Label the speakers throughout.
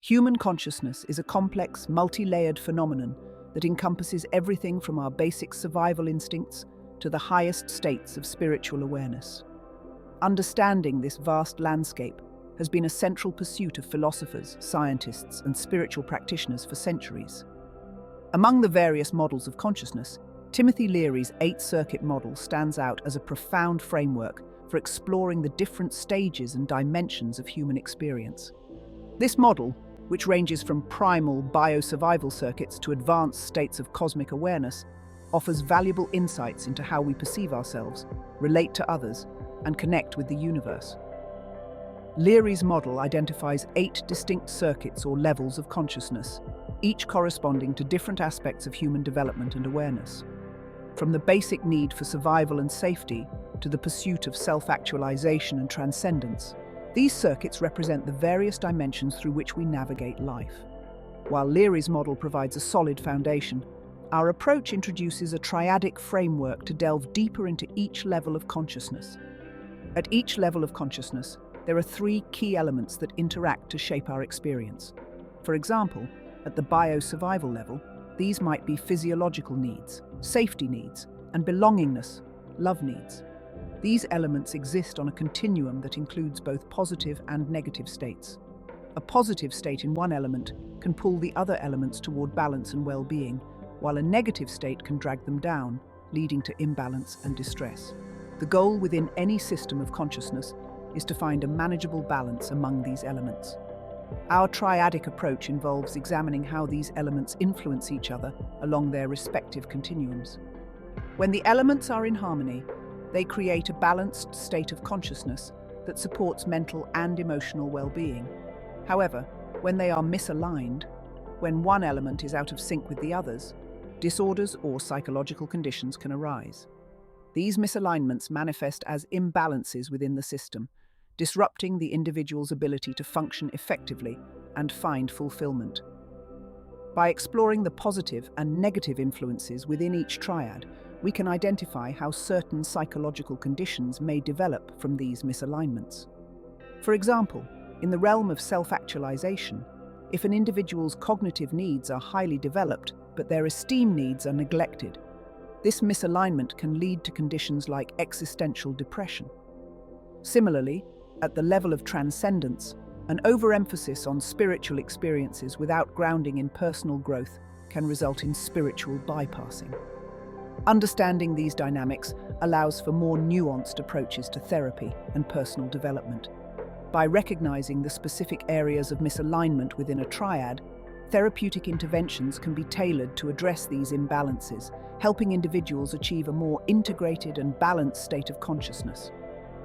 Speaker 1: Human consciousness is a complex, multi-layered phenomenon that encompasses everything from our basic survival instincts to the highest states of spiritual awareness. Understanding this vast landscape has been a central pursuit of philosophers, scientists, and spiritual practitioners for centuries. Among the various models of consciousness, Timothy Leary's 8-circuit model stands out as a profound framework for exploring the different stages and dimensions of human experience. This model, which ranges from primal bio-survival circuits to advanced states of cosmic awareness, offers valuable insights into how we perceive ourselves, relate to others, and connect with the universe. Leary's model identifies 8 distinct circuits or levels of consciousness, each corresponding to different aspects of human development and awareness. From the basic need for survival and safety to the pursuit of self-actualization and transcendence, these circuits represent the various dimensions through which we navigate life. While Leary's model provides a solid foundation, our approach introduces a triadic framework to delve deeper into each level of consciousness. At each level of consciousness, there are 3 key elements that interact to shape our experience. For example, at the bio-survival level, these might be physiological needs, safety needs, and belongingness, love needs. These elements exist on a continuum that includes both positive and negative states. A positive state in one element can pull the other elements toward balance and well-being, while a negative state can drag them down, leading to imbalance and distress. The goal within any system of consciousness is to find a manageable balance among these elements. Our triadic approach involves examining how these elements influence each other along their respective continuums. When the elements are in harmony, they create a balanced state of consciousness that supports mental and emotional well-being. However, when they are misaligned, when one element is out of sync with the others, disorders or psychological conditions can arise. These misalignments manifest as imbalances within the system, disrupting the individual's ability to function effectively and find fulfillment. By exploring the positive and negative influences within each triad, we can identify how certain psychological conditions may develop from these misalignments. For example, in the realm of self-actualization, if an individual's cognitive needs are highly developed but their esteem needs are neglected, this misalignment can lead to conditions like existential depression. Similarly, at the level of transcendence, an overemphasis on spiritual experiences without grounding in personal growth can result in spiritual bypassing. Understanding these dynamics allows for more nuanced approaches to therapy and personal development. By recognizing the specific areas of misalignment within a triad, therapeutic interventions can be tailored to address these imbalances, helping individuals achieve a more integrated and balanced state of consciousness.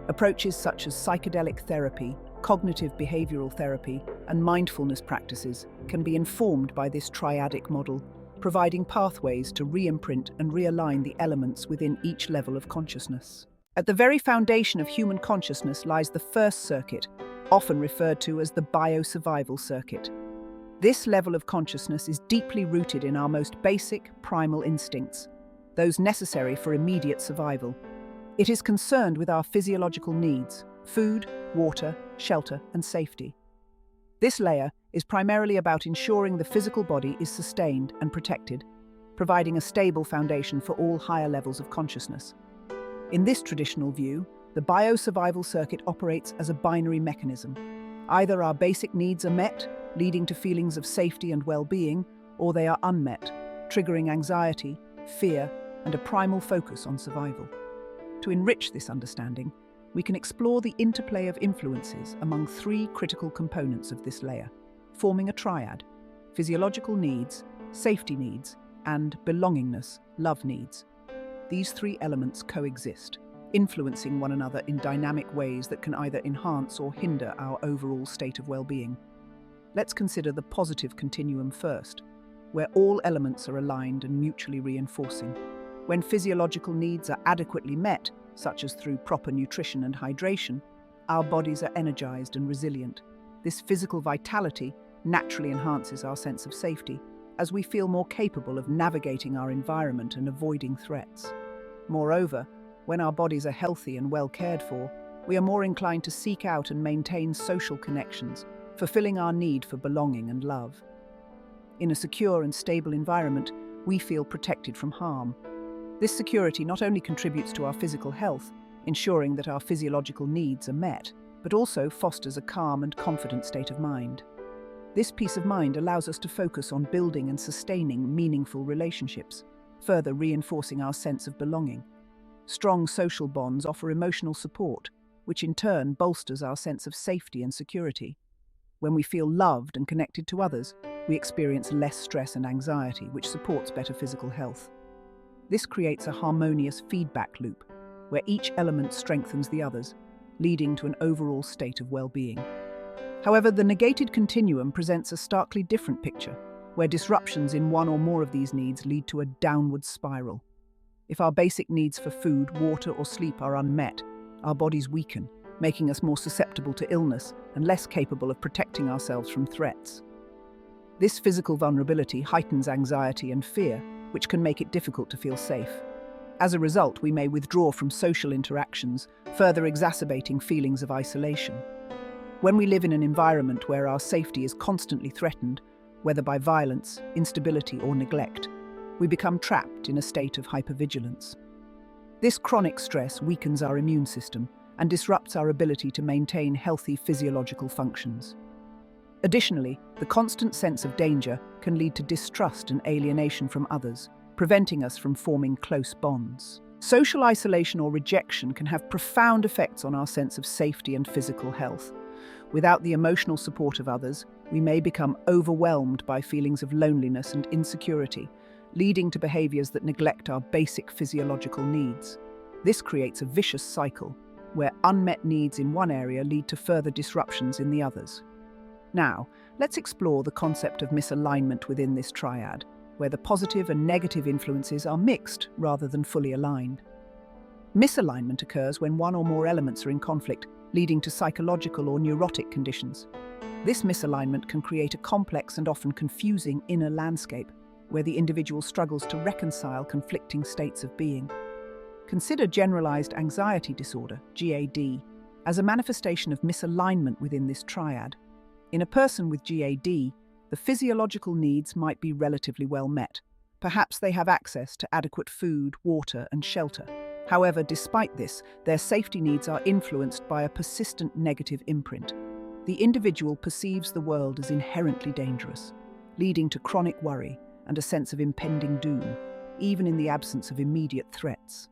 Speaker 1: Approaches such as psychedelic therapy, cognitive behavioral therapy, and mindfulness practices can be informed by this triadic model, providing pathways to re-imprint and realign the elements within each level of consciousness. At the very foundation of human consciousness lies the first circuit, often referred to as the bio-survival circuit. This level of consciousness is deeply rooted in our most basic, primal instincts, those necessary for immediate survival. It is concerned with our physiological needs: food, water, shelter, and safety. This layer is primarily about ensuring the physical body is sustained and protected, providing a stable foundation for all higher levels of consciousness. In this traditional view, the bio-survival circuit operates as a binary mechanism. Either our basic needs are met, leading to feelings of safety and well-being, or they are unmet, triggering anxiety, fear, and a primal focus on survival. To enrich this understanding, we can explore the interplay of influences among 3 critical components of this layer, forming a triad: physiological needs, safety needs, and belongingness, love needs. These 3 elements coexist, influencing one another in dynamic ways that can either enhance or hinder our overall state of well-being. Let's consider the positive continuum first, where all elements are aligned and mutually reinforcing. When physiological needs are adequately met, such as through proper nutrition and hydration, our bodies are energized and resilient. This physical vitality naturally enhances our sense of safety, as we feel more capable of navigating our environment and avoiding threats. Moreover, when our bodies are healthy and well cared for, we are more inclined to seek out and maintain social connections, fulfilling our need for belonging and love. In a secure and stable environment, we feel protected from harm. This security not only contributes to our physical health, ensuring that our physiological needs are met, but also fosters a calm and confident state of mind. This peace of mind allows us to focus on building and sustaining meaningful relationships, further reinforcing our sense of belonging. Strong social bonds offer emotional support, which in turn bolsters our sense of safety and security. When we feel loved and connected to others, we experience less stress and anxiety, which supports better physical health. This creates a harmonious feedback loop, where each element strengthens the others, leading to an overall state of well-being. However, the negated continuum presents a starkly different picture, where disruptions in one or more of these needs lead to a downward spiral. If our basic needs for food, water, or sleep are unmet, our bodies weaken, making us more susceptible to illness and less capable of protecting ourselves from threats. This physical vulnerability heightens anxiety and fear, which can make it difficult to feel safe. As a result, we may withdraw from social interactions, further exacerbating feelings of isolation. When we live in an environment where our safety is constantly threatened, whether by violence, instability, or neglect, we become trapped in a state of hypervigilance. This chronic stress weakens our immune system and disrupts our ability to maintain healthy physiological functions. Additionally, the constant sense of danger can lead to distrust and alienation from others, preventing us from forming close bonds. Social isolation or rejection can have profound effects on our sense of safety and physical health. Without the emotional support of others, we may become overwhelmed by feelings of loneliness and insecurity, leading to behaviors that neglect our basic physiological needs. This creates a vicious cycle, where unmet needs in one area lead to further disruptions in the others. Now, let's explore the concept of misalignment within this triad, where the positive and negative influences are mixed rather than fully aligned. Misalignment occurs when one or more elements are in conflict, leading to psychological or neurotic conditions. This misalignment can create a complex and often confusing inner landscape, where the individual struggles to reconcile conflicting states of being. Consider generalized anxiety disorder, GAD, as a manifestation of misalignment within this triad. In a person with GAD, the physiological needs might be relatively well met. Perhaps they have access to adequate food, water, and shelter. However, despite this, their safety needs are influenced by a persistent negative imprint. The individual perceives the world as inherently dangerous, leading to chronic worry and a sense of impending doom, even in the absence of immediate threats.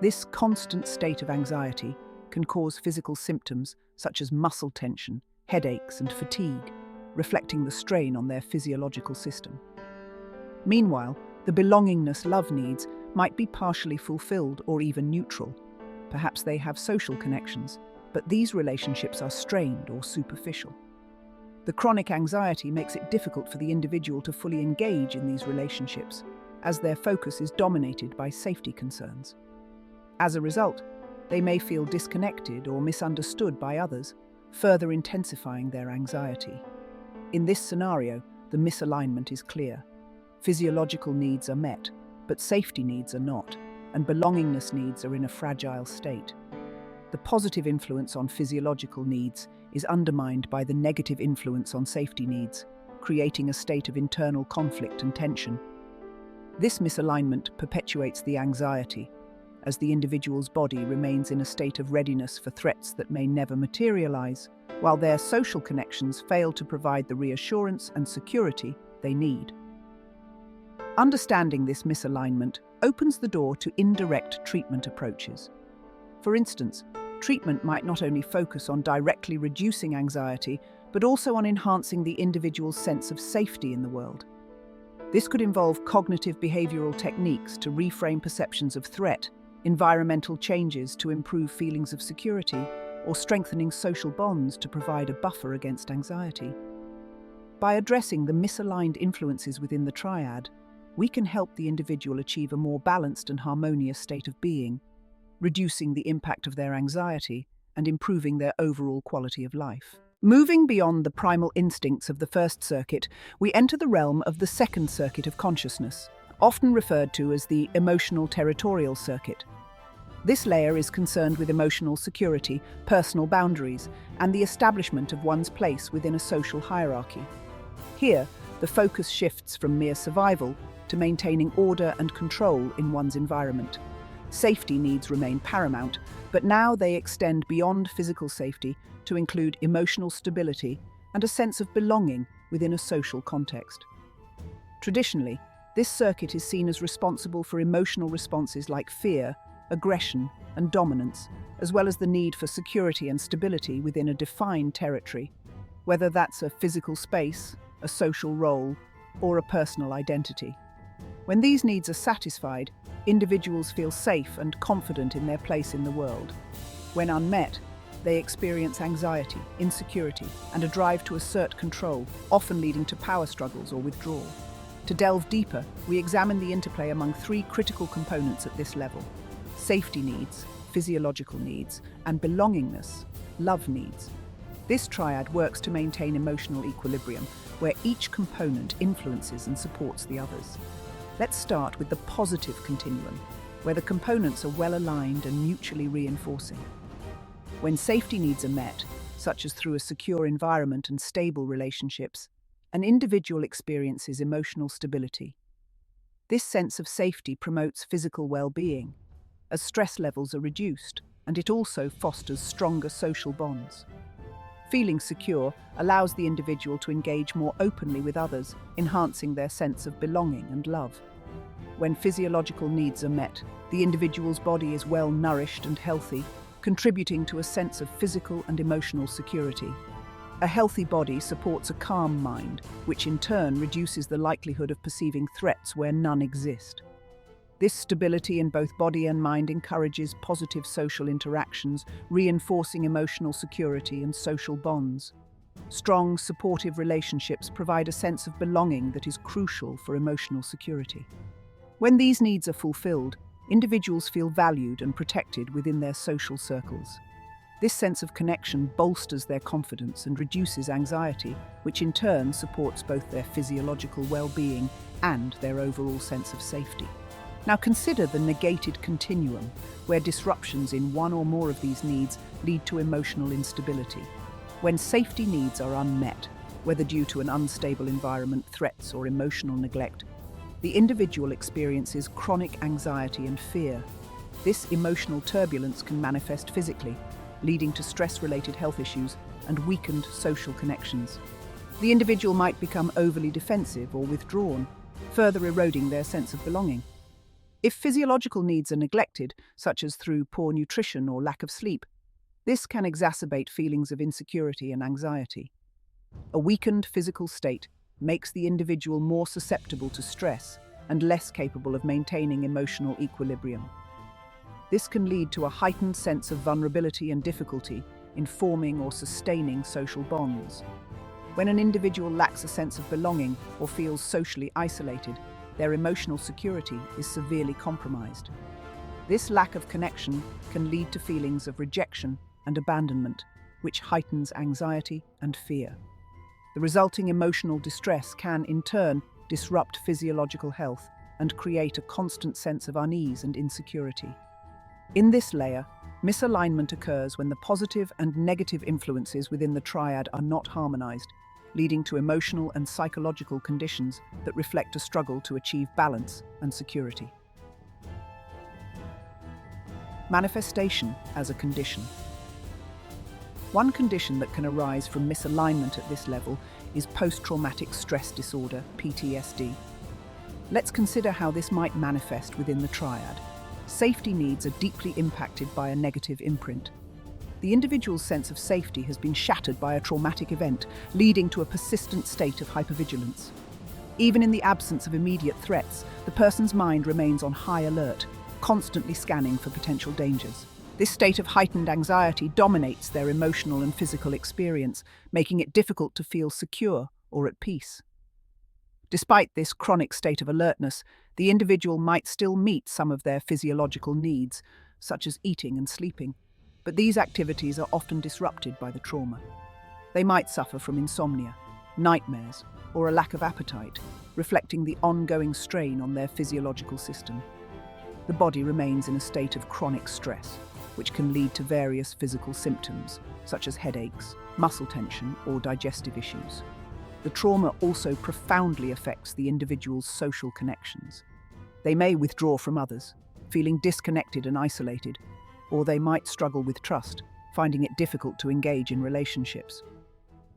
Speaker 1: This constant state of anxiety can cause physical symptoms such as muscle tension, headaches, and fatigue, reflecting the strain on their physiological system. Meanwhile, the belongingness love needs might be partially fulfilled or even neutral. Perhaps they have social connections, but these relationships are strained or superficial. The chronic anxiety makes it difficult for the individual to fully engage in these relationships, as their focus is dominated by safety concerns. As a result, they may feel disconnected or misunderstood by others, further intensifying their anxiety. In this scenario, the misalignment is clear. Physiological needs are met, but safety needs are not, and belongingness needs are in a fragile state. The positive influence on physiological needs is undermined by the negative influence on safety needs, creating a state of internal conflict and tension. This misalignment perpetuates the anxiety, as the individual's body remains in a state of readiness for threats that may never materialize, while their social connections fail to provide the reassurance and security they need. Understanding this misalignment opens the door to indirect treatment approaches. For instance, treatment might not only focus on directly reducing anxiety, but also on enhancing the individual's sense of safety in the world. This could involve cognitive behavioral techniques to reframe perceptions of threat, environmental changes to improve feelings of security, or strengthening social bonds to provide a buffer against anxiety. By addressing the misaligned influences within the triad, we can help the individual achieve a more balanced and harmonious state of being, reducing the impact of their anxiety and improving their overall quality of life. Moving beyond the primal instincts of the first circuit, we enter the realm of the second circuit of consciousness, often referred to as the emotional territorial circuit. This layer is concerned with emotional security, personal boundaries, and the establishment of one's place within a social hierarchy. Here, the focus shifts from mere survival to maintaining order and control in one's environment. Safety needs remain paramount, but now they extend beyond physical safety to include emotional stability and a sense of belonging within a social context. Traditionally, this circuit is seen as responsible for emotional responses like fear, aggression, and dominance, as well as the need for security and stability within a defined territory, whether that's a physical space, a social role, or a personal identity. When these needs are satisfied, individuals feel safe and confident in their place in the world. When unmet, they experience anxiety, insecurity, and a drive to assert control, often leading to power struggles or withdrawal. To delve deeper, we examine the interplay among three critical components at this level: safety needs, physiological needs, and belongingness, love needs. This triad works to maintain emotional equilibrium, where each component influences and supports the others. Let's start with the positive continuum, where the components are well aligned and mutually reinforcing. When safety needs are met, such as through a secure environment and stable relationships, an individual experiences emotional stability. This sense of safety promotes physical well-being, as stress levels are reduced, and it also fosters stronger social bonds. Feeling secure allows the individual to engage more openly with others, enhancing their sense of belonging and love. When physiological needs are met, the individual's body is well nourished and healthy, contributing to a sense of physical and emotional security. A healthy body supports a calm mind, which in turn reduces the likelihood of perceiving threats where none exist. This stability in both body and mind encourages positive social interactions, reinforcing emotional security and social bonds. Strong, supportive relationships provide a sense of belonging that is crucial for emotional security. When these needs are fulfilled, individuals feel valued and protected within their social circles. This sense of connection bolsters their confidence and reduces anxiety, which in turn supports both their physiological well-being and their overall sense of safety. Now consider the negated continuum, where disruptions in one or more of these needs lead to emotional instability. When safety needs are unmet, whether due to an unstable environment, threats, or emotional neglect, the individual experiences chronic anxiety and fear. This emotional turbulence can manifest physically, leading to stress-related health issues and weakened social connections. The individual might become overly defensive or withdrawn, further eroding their sense of belonging. If physiological needs are neglected, such as through poor nutrition or lack of sleep, this can exacerbate feelings of insecurity and anxiety. A weakened physical state makes the individual more susceptible to stress and less capable of maintaining emotional equilibrium. This can lead to a heightened sense of vulnerability and difficulty in forming or sustaining social bonds. When an individual lacks a sense of belonging or feels socially isolated, their emotional security is severely compromised. This lack of connection can lead to feelings of rejection and abandonment, which heightens anxiety and fear. The resulting emotional distress can, in turn, disrupt physiological health and create a constant sense of unease and insecurity. In this layer, misalignment occurs when the positive and negative influences within the triad are not harmonized, leading to emotional and psychological conditions that reflect a struggle to achieve balance and security. Manifestation as a condition. One condition that can arise from misalignment at this level is post-traumatic stress disorder, PTSD. Let's consider how this might manifest within the triad. Safety needs are deeply impacted by a negative imprint. The individual's sense of safety has been shattered by a traumatic event, leading to a persistent state of hypervigilance. Even in the absence of immediate threats, the person's mind remains on high alert, constantly scanning for potential dangers. This state of heightened anxiety dominates their emotional and physical experience, making it difficult to feel secure or at peace. Despite this chronic state of alertness, the individual might still meet some of their physiological needs, such as eating and sleeping, but these activities are often disrupted by the trauma. They might suffer from insomnia, nightmares, or a lack of appetite, reflecting the ongoing strain on their physiological system. the body remains in a state of chronic stress, which can lead to various physical symptoms, such as headaches, muscle tension, or digestive issues. The trauma also profoundly affects the individual's social connections. They may withdraw from others, feeling disconnected and isolated, or they might struggle with trust, finding it difficult to engage in relationships.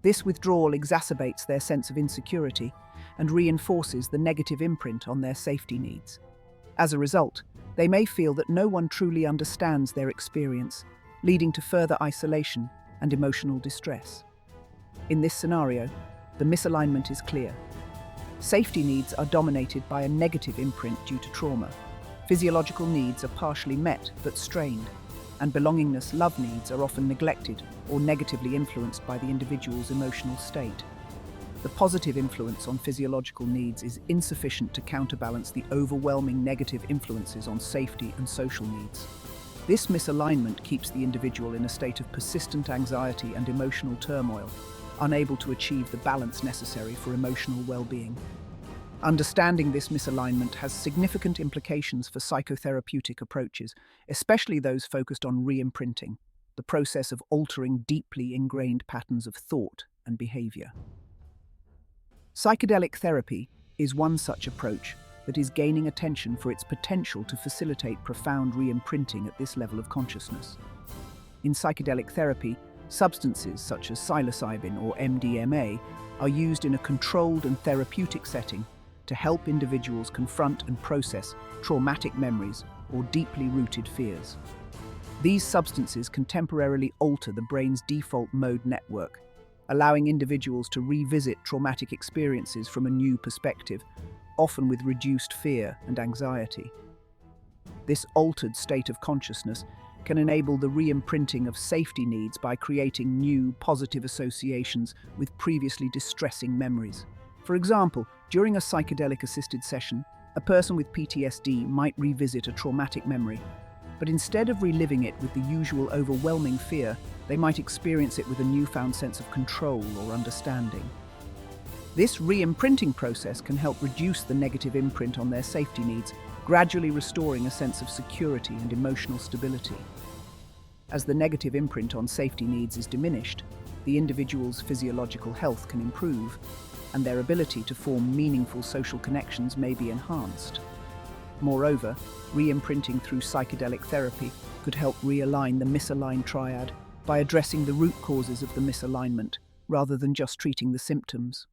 Speaker 1: This withdrawal exacerbates their sense of insecurity and reinforces the negative imprint on their safety needs. As a result, they may feel that no one truly understands their experience, leading to further isolation and emotional distress. In this scenario, the misalignment is clear. Safety needs are dominated by a negative imprint due to trauma. Physiological needs are partially met but strained, and belongingness love needs are often neglected or negatively influenced by the individual's emotional state. The positive influence on physiological needs is insufficient to counterbalance the overwhelming negative influences on safety and social needs. This misalignment keeps the individual in a state of persistent anxiety and emotional turmoil, unable to achieve the balance necessary for emotional well-being. Understanding this misalignment has significant implications for psychotherapeutic approaches, especially those focused on re-imprinting, the process of altering deeply ingrained patterns of thought and behavior. Psychedelic therapy is one such approach that is gaining attention for its potential to facilitate profound re-imprinting at this level of consciousness. In psychedelic therapy, substances such as psilocybin or MDMA are used in a controlled and therapeutic setting to help individuals confront and process traumatic memories or deeply rooted fears. These substances can temporarily alter the brain's default mode network, allowing individuals to revisit traumatic experiences from a new perspective, often with reduced fear and anxiety. This altered state of consciousness can enable the re-imprinting of safety needs by creating new, positive associations with previously distressing memories. For example, during a psychedelic-assisted session, a person with PTSD might revisit a traumatic memory, but instead of reliving it with the usual overwhelming fear, they might experience it with a newfound sense of control or understanding. This re-imprinting process can help reduce the negative imprint on their safety needs, gradually restoring a sense of security and emotional stability. As the negative imprint on safety needs is diminished, the individual's physiological health can improve, and their ability to form meaningful social connections may be enhanced. Moreover, re-imprinting through psychedelic therapy could help realign the misaligned triad by addressing the root causes of the misalignment rather than just treating the symptoms.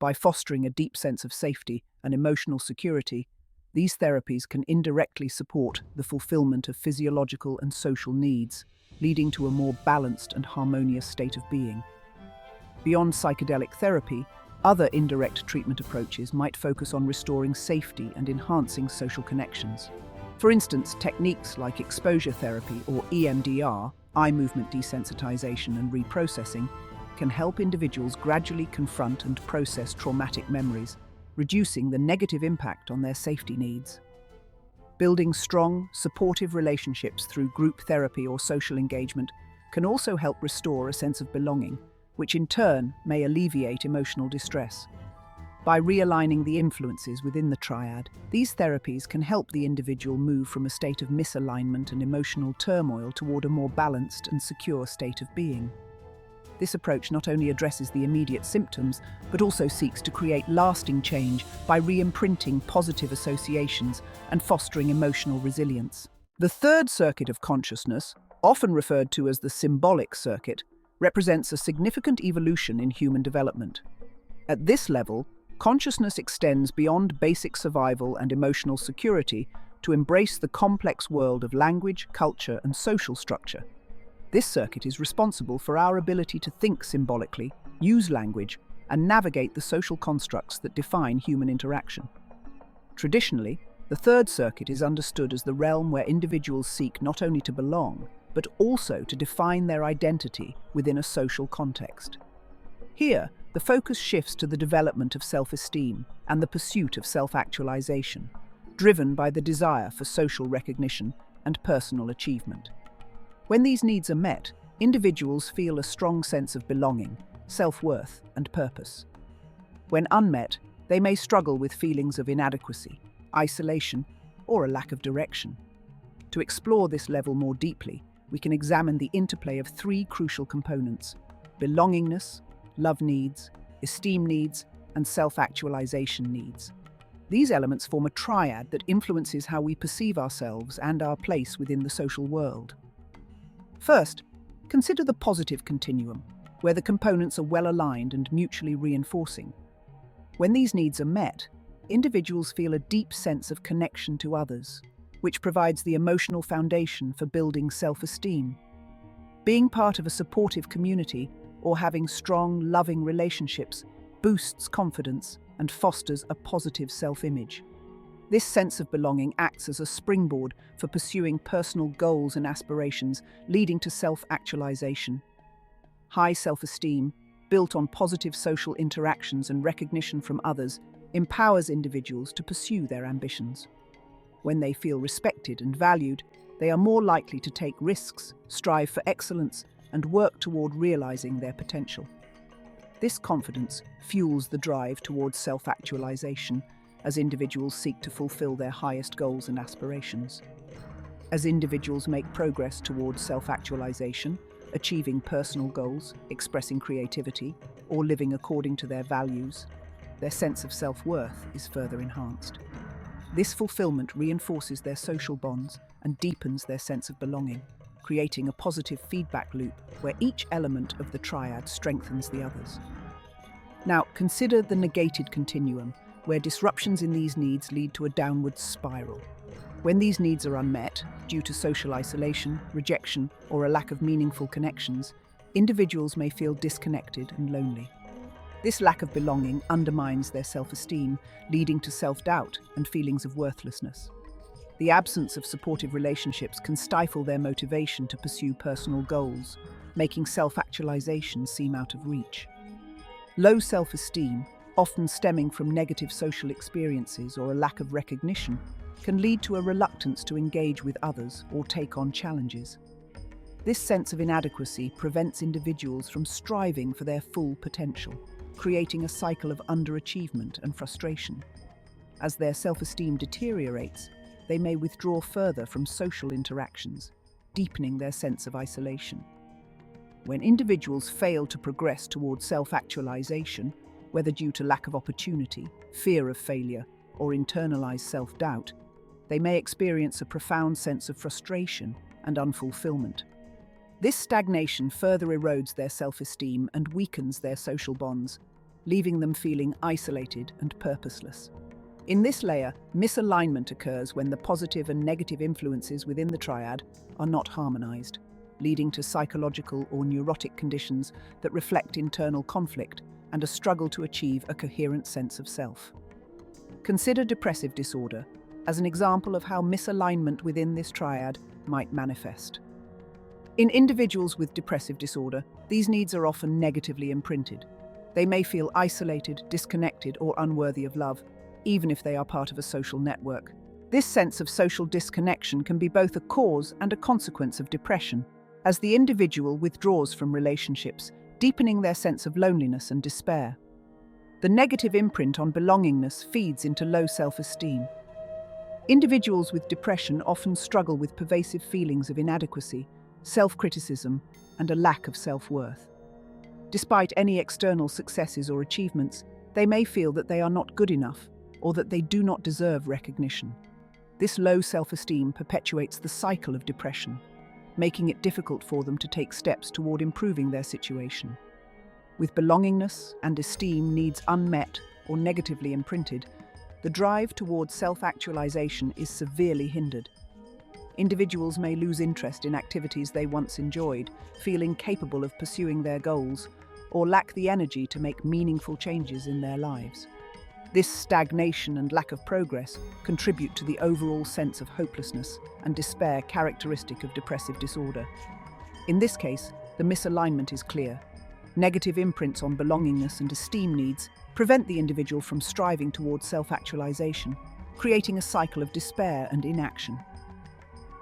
Speaker 1: By fostering a deep sense of safety and emotional security, these therapies can indirectly support the fulfillment of physiological and social needs, leading to a more balanced and harmonious state of being. Beyond psychedelic therapy, other indirect treatment approaches might focus on restoring safety and enhancing social connections. For instance, techniques like exposure therapy or EMDR, eye movement desensitization and reprocessing, can help individuals gradually confront and process traumatic memories, reducing the negative impact on their safety needs. Building strong, supportive relationships through group therapy or social engagement can also help restore a sense of belonging, which in turn may alleviate emotional distress. By realigning the influences within the triad, these therapies can help the individual move from a state of misalignment and emotional turmoil toward a more balanced and secure state of being. This approach not only addresses the immediate symptoms, but also seeks to create lasting change by re-imprinting positive associations and fostering emotional resilience. The third circuit of consciousness, often referred to as the symbolic circuit, represents a significant evolution in human development. At this level, consciousness extends beyond basic survival and emotional security to embrace the complex world of language, culture, and social structure. This circuit is responsible for our ability to think symbolically, use language, and navigate the social constructs that define human interaction. Traditionally, the third circuit is understood as the realm where individuals seek not only to belong, but also to define their identity within a social context. Here, the focus shifts to the development of self-esteem and the pursuit of self-actualization, driven by the desire for social recognition and personal achievement. When these needs are met, individuals feel a strong sense of belonging, self-worth, and purpose. When unmet, they may struggle with feelings of inadequacy, isolation, or a lack of direction. To explore this level more deeply, we can examine the interplay of three crucial components: belongingness, love needs, esteem needs, and self-actualization needs. These elements form a triad that influences how we perceive ourselves and our place within the social world. First, consider the positive continuum, where the components are well aligned and mutually reinforcing. When these needs are met, individuals feel a deep sense of connection to others, which provides the emotional foundation for building self-esteem. Being part of a supportive community or having strong, loving relationships boosts confidence and fosters a positive self-image. This sense of belonging acts as a springboard for pursuing personal goals and aspirations, leading to self-actualization. High self-esteem, built on positive social interactions and recognition from others, empowers individuals to pursue their ambitions. When they feel respected and valued, they are more likely to take risks, strive for excellence, and work toward realizing their potential. This confidence fuels the drive towards self-actualization as individuals seek to fulfill their highest goals and aspirations. As individuals make progress towards self-actualization, achieving personal goals, expressing creativity, or living according to their values, their sense of self-worth is further enhanced. This fulfillment reinforces their social bonds and deepens their sense of belonging, creating a positive feedback loop where each element of the triad strengthens the others. Now, consider the negated continuum, where disruptions in these needs lead to a downward spiral. When these needs are unmet, due to social isolation, rejection, or a lack of meaningful connections, individuals may feel disconnected and lonely. This lack of belonging undermines their self-esteem, leading to self-doubt and feelings of worthlessness. The absence of supportive relationships can stifle their motivation to pursue personal goals, making self-actualization seem out of reach. Low self-esteem, often stemming from negative social experiences or a lack of recognition, can lead to a reluctance to engage with others or take on challenges. This sense of inadequacy prevents individuals from striving for their full potential, creating a cycle of underachievement and frustration. As their self-esteem deteriorates, they may withdraw further from social interactions, deepening their sense of isolation. When individuals fail to progress towards self-actualization, whether due to lack of opportunity, fear of failure, or internalized self-doubt, they may experience a profound sense of frustration and unfulfillment. This stagnation further erodes their self-esteem and weakens their social bonds, leaving them feeling isolated and purposeless. In this layer, misalignment occurs when the positive and negative influences within the triad are not harmonized, leading to psychological or neurotic conditions that reflect internal conflict and a struggle to achieve a coherent sense of self. Consider depressive disorder as an example of how misalignment within this triad might manifest. In individuals with depressive disorder, these needs are often negatively imprinted. They may feel isolated, disconnected, or unworthy of love, even if they are part of a social network. This sense of social disconnection can be both a cause and a consequence of depression, as the individual withdraws from relationships, deepening their sense of loneliness and despair. The negative imprint on belongingness feeds into low self-esteem. Individuals with depression often struggle with pervasive feelings of inadequacy, self-criticism, and a lack of self-worth. Despite any external successes or achievements, they may feel that they are not good enough or that they do not deserve recognition. This low self-esteem perpetuates the cycle of depression, making it difficult for them to take steps toward improving their situation. With belongingness and esteem needs unmet or negatively imprinted, the drive towards self-actualization is severely hindered. Individuals may lose interest in activities they once enjoyed, feeling capable of pursuing their goals, or lack the energy to make meaningful changes in their lives. This stagnation and lack of progress contribute to the overall sense of hopelessness and despair characteristic of depressive disorder. In this case, the misalignment is clear. Negative imprints on belongingness and esteem needs prevent the individual from striving towards self-actualization, creating a cycle of despair and inaction.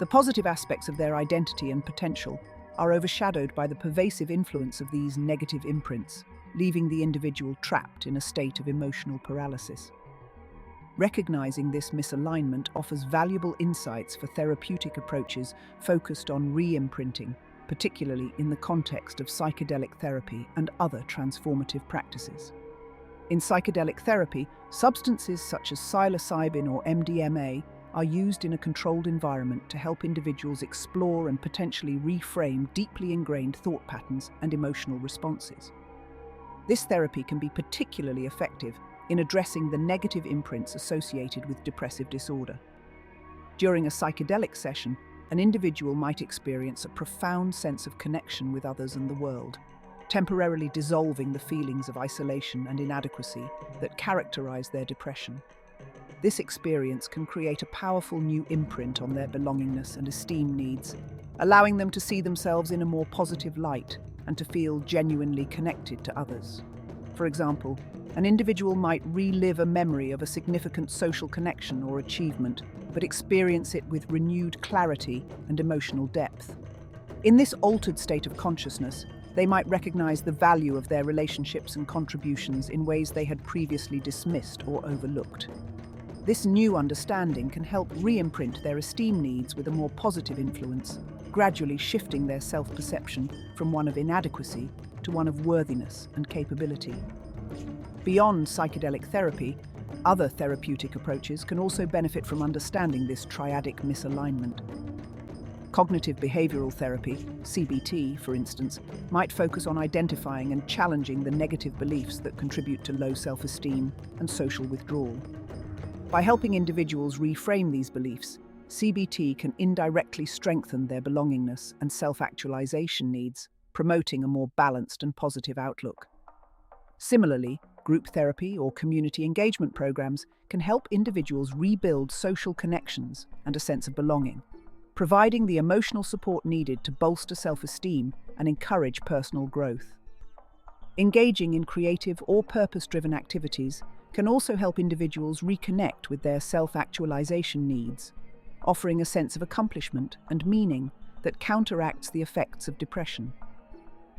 Speaker 1: The positive aspects of their identity and potential are overshadowed by the pervasive influence of these negative imprints, leaving the individual trapped in a state of emotional paralysis. Recognizing this misalignment offers valuable insights for therapeutic approaches focused on re-imprinting, particularly in the context of psychedelic therapy and other transformative practices. In psychedelic therapy, substances such as psilocybin or MDMA are used in a controlled environment to help individuals explore and potentially reframe deeply ingrained thought patterns and emotional responses. This therapy can be particularly effective in addressing the negative imprints associated with depressive disorder. During a psychedelic session, an individual might experience a profound sense of connection with others and the world, temporarily dissolving the feelings of isolation and inadequacy that characterize their depression. This experience can create a powerful new imprint on their belongingness and esteem needs, allowing them to see themselves in a more positive light and to feel genuinely connected to others. For example, an individual might relive a memory of a significant social connection or achievement, but experience it with renewed clarity and emotional depth. In this altered state of consciousness, they might recognize the value of their relationships and contributions in ways they had previously dismissed or overlooked. This new understanding can help re-imprint their esteem needs with a more positive influence, gradually shifting their self-perception from one of inadequacy to one of worthiness and capability. Beyond psychedelic therapy, other therapeutic approaches can also benefit from understanding this triadic misalignment. Cognitive behavioral therapy, CBT, for instance, might focus on identifying and challenging the negative beliefs that contribute to low self-esteem and social withdrawal. By helping individuals reframe these beliefs, CBT can indirectly strengthen their belongingness and self-actualization needs, promoting a more balanced and positive outlook. Similarly, group therapy or community engagement programs can help individuals rebuild social connections and a sense of belonging, providing the emotional support needed to bolster self-esteem and encourage personal growth. Engaging in creative or purpose-driven activities can also help individuals reconnect with their self-actualization needs, offering a sense of accomplishment and meaning that counteracts the effects of depression.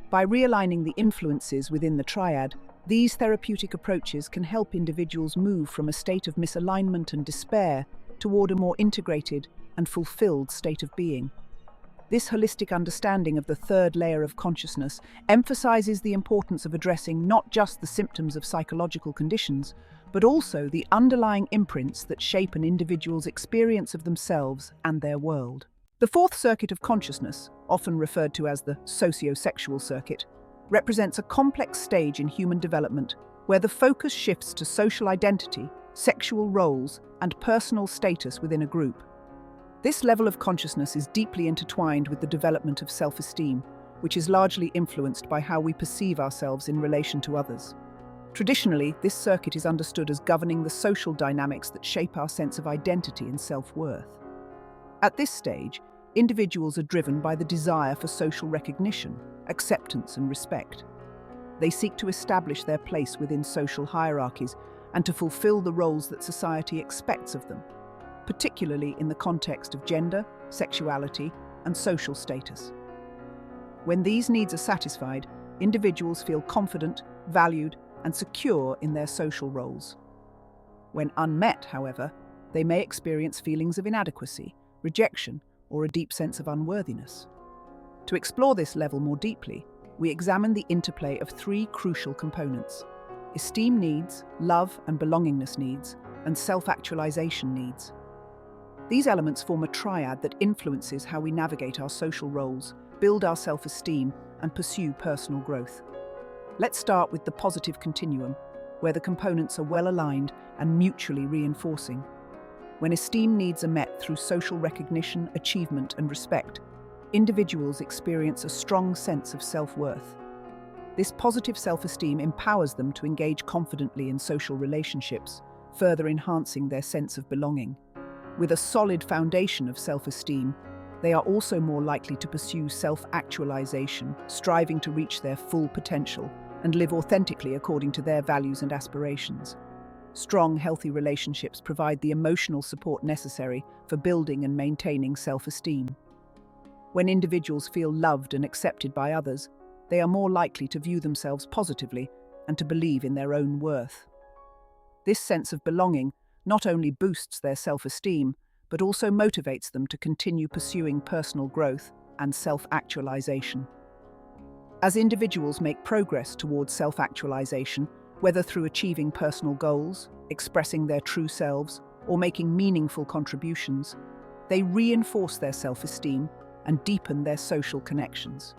Speaker 1: By realigning the influences within the triad, these therapeutic approaches can help individuals move from a state of misalignment and despair toward a more integrated and fulfilled state of being. This holistic understanding of the third layer of consciousness emphasizes the importance of addressing not just the symptoms of psychological conditions, but also the underlying imprints that shape an individual's experience of themselves and their world. The fourth circuit of consciousness, often referred to as the socio-sexual circuit, represents a complex stage in human development where the focus shifts to social identity, sexual roles, and personal status within a group. This level of consciousness is deeply intertwined with the development of self-esteem, which is largely influenced by how we perceive ourselves in relation to others. Traditionally, this circuit is understood as governing the social dynamics that shape our sense of identity and self-worth. At this stage, individuals are driven by the desire for social recognition, acceptance, and respect. They seek to establish their place within social hierarchies and to fulfill the roles that society expects of them, particularly in the context of gender, sexuality, and social status. When these needs are satisfied, individuals feel confident, valued, and secure in their social roles. When unmet, however, they may experience feelings of inadequacy, rejection, or a deep sense of unworthiness. To explore this level more deeply, we examine the interplay of three crucial components: esteem needs, love and belongingness needs, and self-actualization needs. These elements form a triad that influences how we navigate our social roles, build our self-esteem, and pursue personal growth. Let's start with the positive continuum, where the components are well aligned and mutually reinforcing. When esteem needs are met through social recognition, achievement, and respect, individuals experience a strong sense of self-worth. This positive self-esteem empowers them to engage confidently in social relationships, further enhancing their sense of belonging. With a solid foundation of self-esteem, they are also more likely to pursue self-actualization, striving to reach their full potential and live authentically according to their values and aspirations. Strong, healthy relationships provide the emotional support necessary for building and maintaining self-esteem. When individuals feel loved and accepted by others, they are more likely to view themselves positively and to believe in their own worth. This sense of belonging not only boosts their self-esteem, but also motivates them to continue pursuing personal growth and self-actualization. As individuals make progress towards self-actualization, whether through achieving personal goals, expressing their true selves, or making meaningful contributions, they reinforce their self-esteem and deepen their social connections.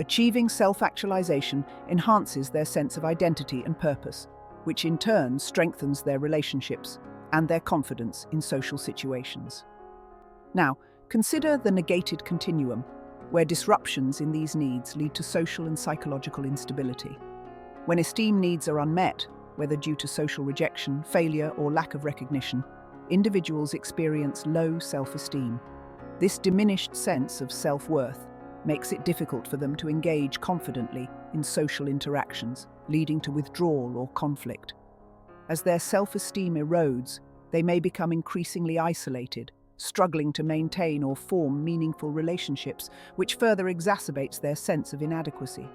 Speaker 1: Achieving self-actualization enhances their sense of identity and purpose, which in turn strengthens their relationships and their confidence in social situations. Now, consider the negated continuum, where disruptions in these needs lead to social and psychological instability. When esteem needs are unmet, whether due to social rejection, failure, or lack of recognition, individuals experience low self-esteem. This diminished sense of self-worth makes it difficult for them to engage confidently in social interactions, leading to withdrawal or conflict. As their self-esteem erodes, they may become increasingly isolated, struggling to maintain or form meaningful relationships, which further exacerbates their sense of inadequacy.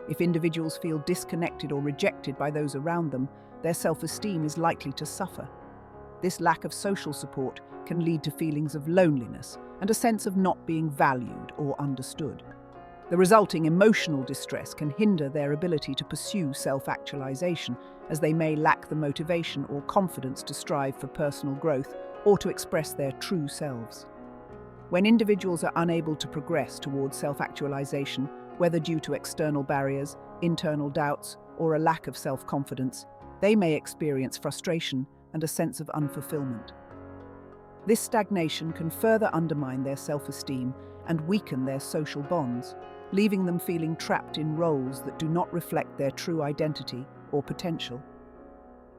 Speaker 1: If individuals feel disconnected or rejected by those around them, their self-esteem is likely to suffer. This lack of social support can lead to feelings of loneliness and a sense of not being valued or understood. The resulting emotional distress can hinder their ability to pursue self-actualization, as they may lack the motivation or confidence to strive for personal growth or to express their true selves. When individuals are unable to progress towards self-actualization, whether due to external barriers, internal doubts, or a lack of self-confidence, they may experience frustration and a sense of unfulfillment. This stagnation can further undermine their self-esteem and weaken their social bonds, leaving them feeling trapped in roles that do not reflect their true identity or potential.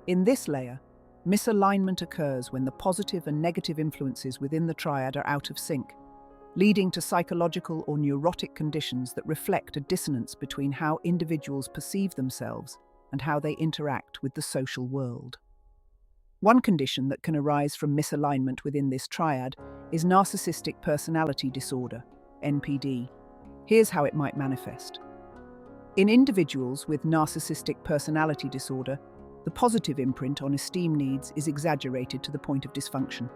Speaker 1: In this layer, misalignment occurs when the positive and negative influences within the triad are out of sync, leading to psychological or neurotic conditions that reflect a dissonance between how individuals perceive themselves and how they interact with the social world. One condition that can arise from misalignment within this triad is narcissistic personality disorder, NPD. Here's how it might manifest. In individuals with narcissistic personality disorder, the positive imprint on esteem needs is exaggerated to the point of dysfunction.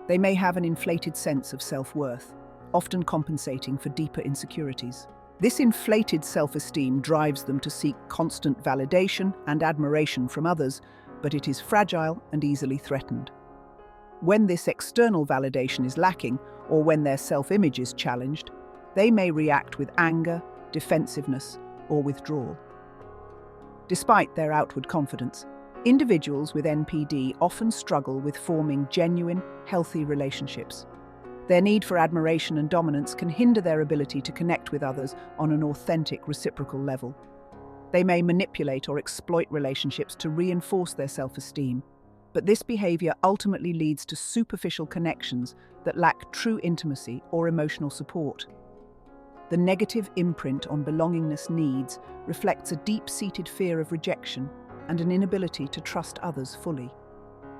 Speaker 1: They may have an inflated sense of self-worth, often compensating for deeper insecurities. This inflated self-esteem drives them to seek constant validation and admiration from others, but it is fragile and easily threatened. When this external validation is lacking, or when their self-image is challenged, they may react with anger, defensiveness, or withdrawal. Despite their outward confidence, individuals with NPD often struggle with forming genuine, healthy relationships. Their need for admiration and dominance can hinder their ability to connect with others on an authentic, reciprocal level. They may manipulate or exploit relationships to reinforce their self-esteem, but this behavior ultimately leads to superficial connections that lack true intimacy or emotional support. The negative imprint on belongingness needs reflects a deep-seated fear of rejection and an inability to trust others fully.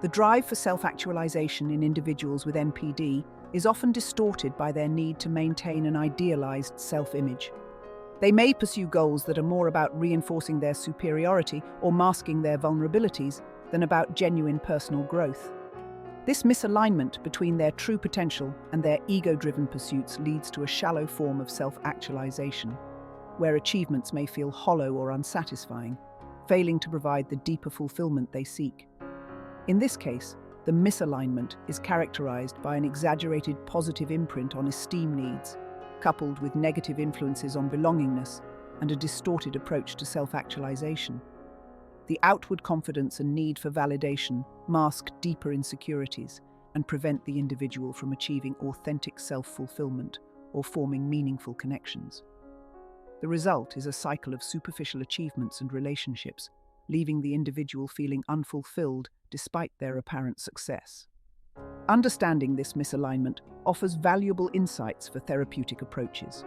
Speaker 1: The drive for self-actualization in individuals with NPD is often distorted by their need to maintain an idealized self-image. They may pursue goals that are more about reinforcing their superiority or masking their vulnerabilities than about genuine personal growth. This misalignment between their true potential and their ego-driven pursuits leads to a shallow form of self-actualization, where achievements may feel hollow or unsatisfying, failing to provide the deeper fulfillment they seek. In this case, the misalignment is characterized by an exaggerated positive imprint on esteem needs, coupled with negative influences on belongingness and a distorted approach to self-actualization. The outward confidence and need for validation mask deeper insecurities and prevent the individual from achieving authentic self-fulfillment or forming meaningful connections. The result is a cycle of superficial achievements and relationships, leaving the individual feeling unfulfilled despite their apparent success. Understanding this misalignment offers valuable insights for therapeutic approaches,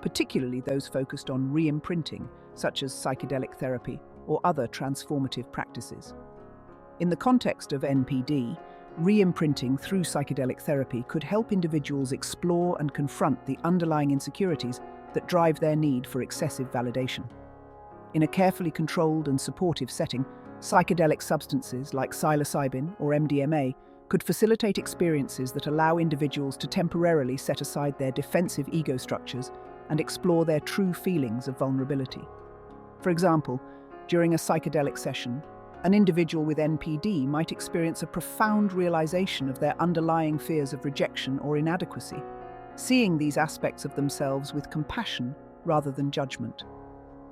Speaker 1: particularly those focused on re-imprinting, such as psychedelic therapy or other transformative practices. In the context of NPD, re-imprinting through psychedelic therapy could help individuals explore and confront the underlying insecurities that drive their need for excessive validation. In a carefully controlled and supportive setting, Psychedelic substances like psilocybin or MDMA could facilitate experiences that allow individuals to temporarily set aside their defensive ego structures and explore their true feelings of vulnerability. For example, during a psychedelic session, an individual with NPD might experience a profound realization of their underlying fears of rejection or inadequacy, seeing these aspects of themselves with compassion rather than judgment.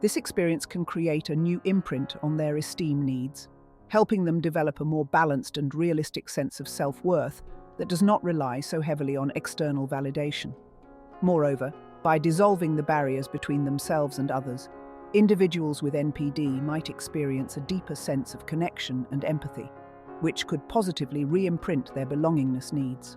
Speaker 1: This experience can create a new imprint on their esteem needs, helping them develop a more balanced and realistic sense of self-worth that does not rely so heavily on external validation. Moreover, by dissolving the barriers between themselves and others, individuals with NPD might experience a deeper sense of connection and empathy, which could positively re-imprint their belongingness needs.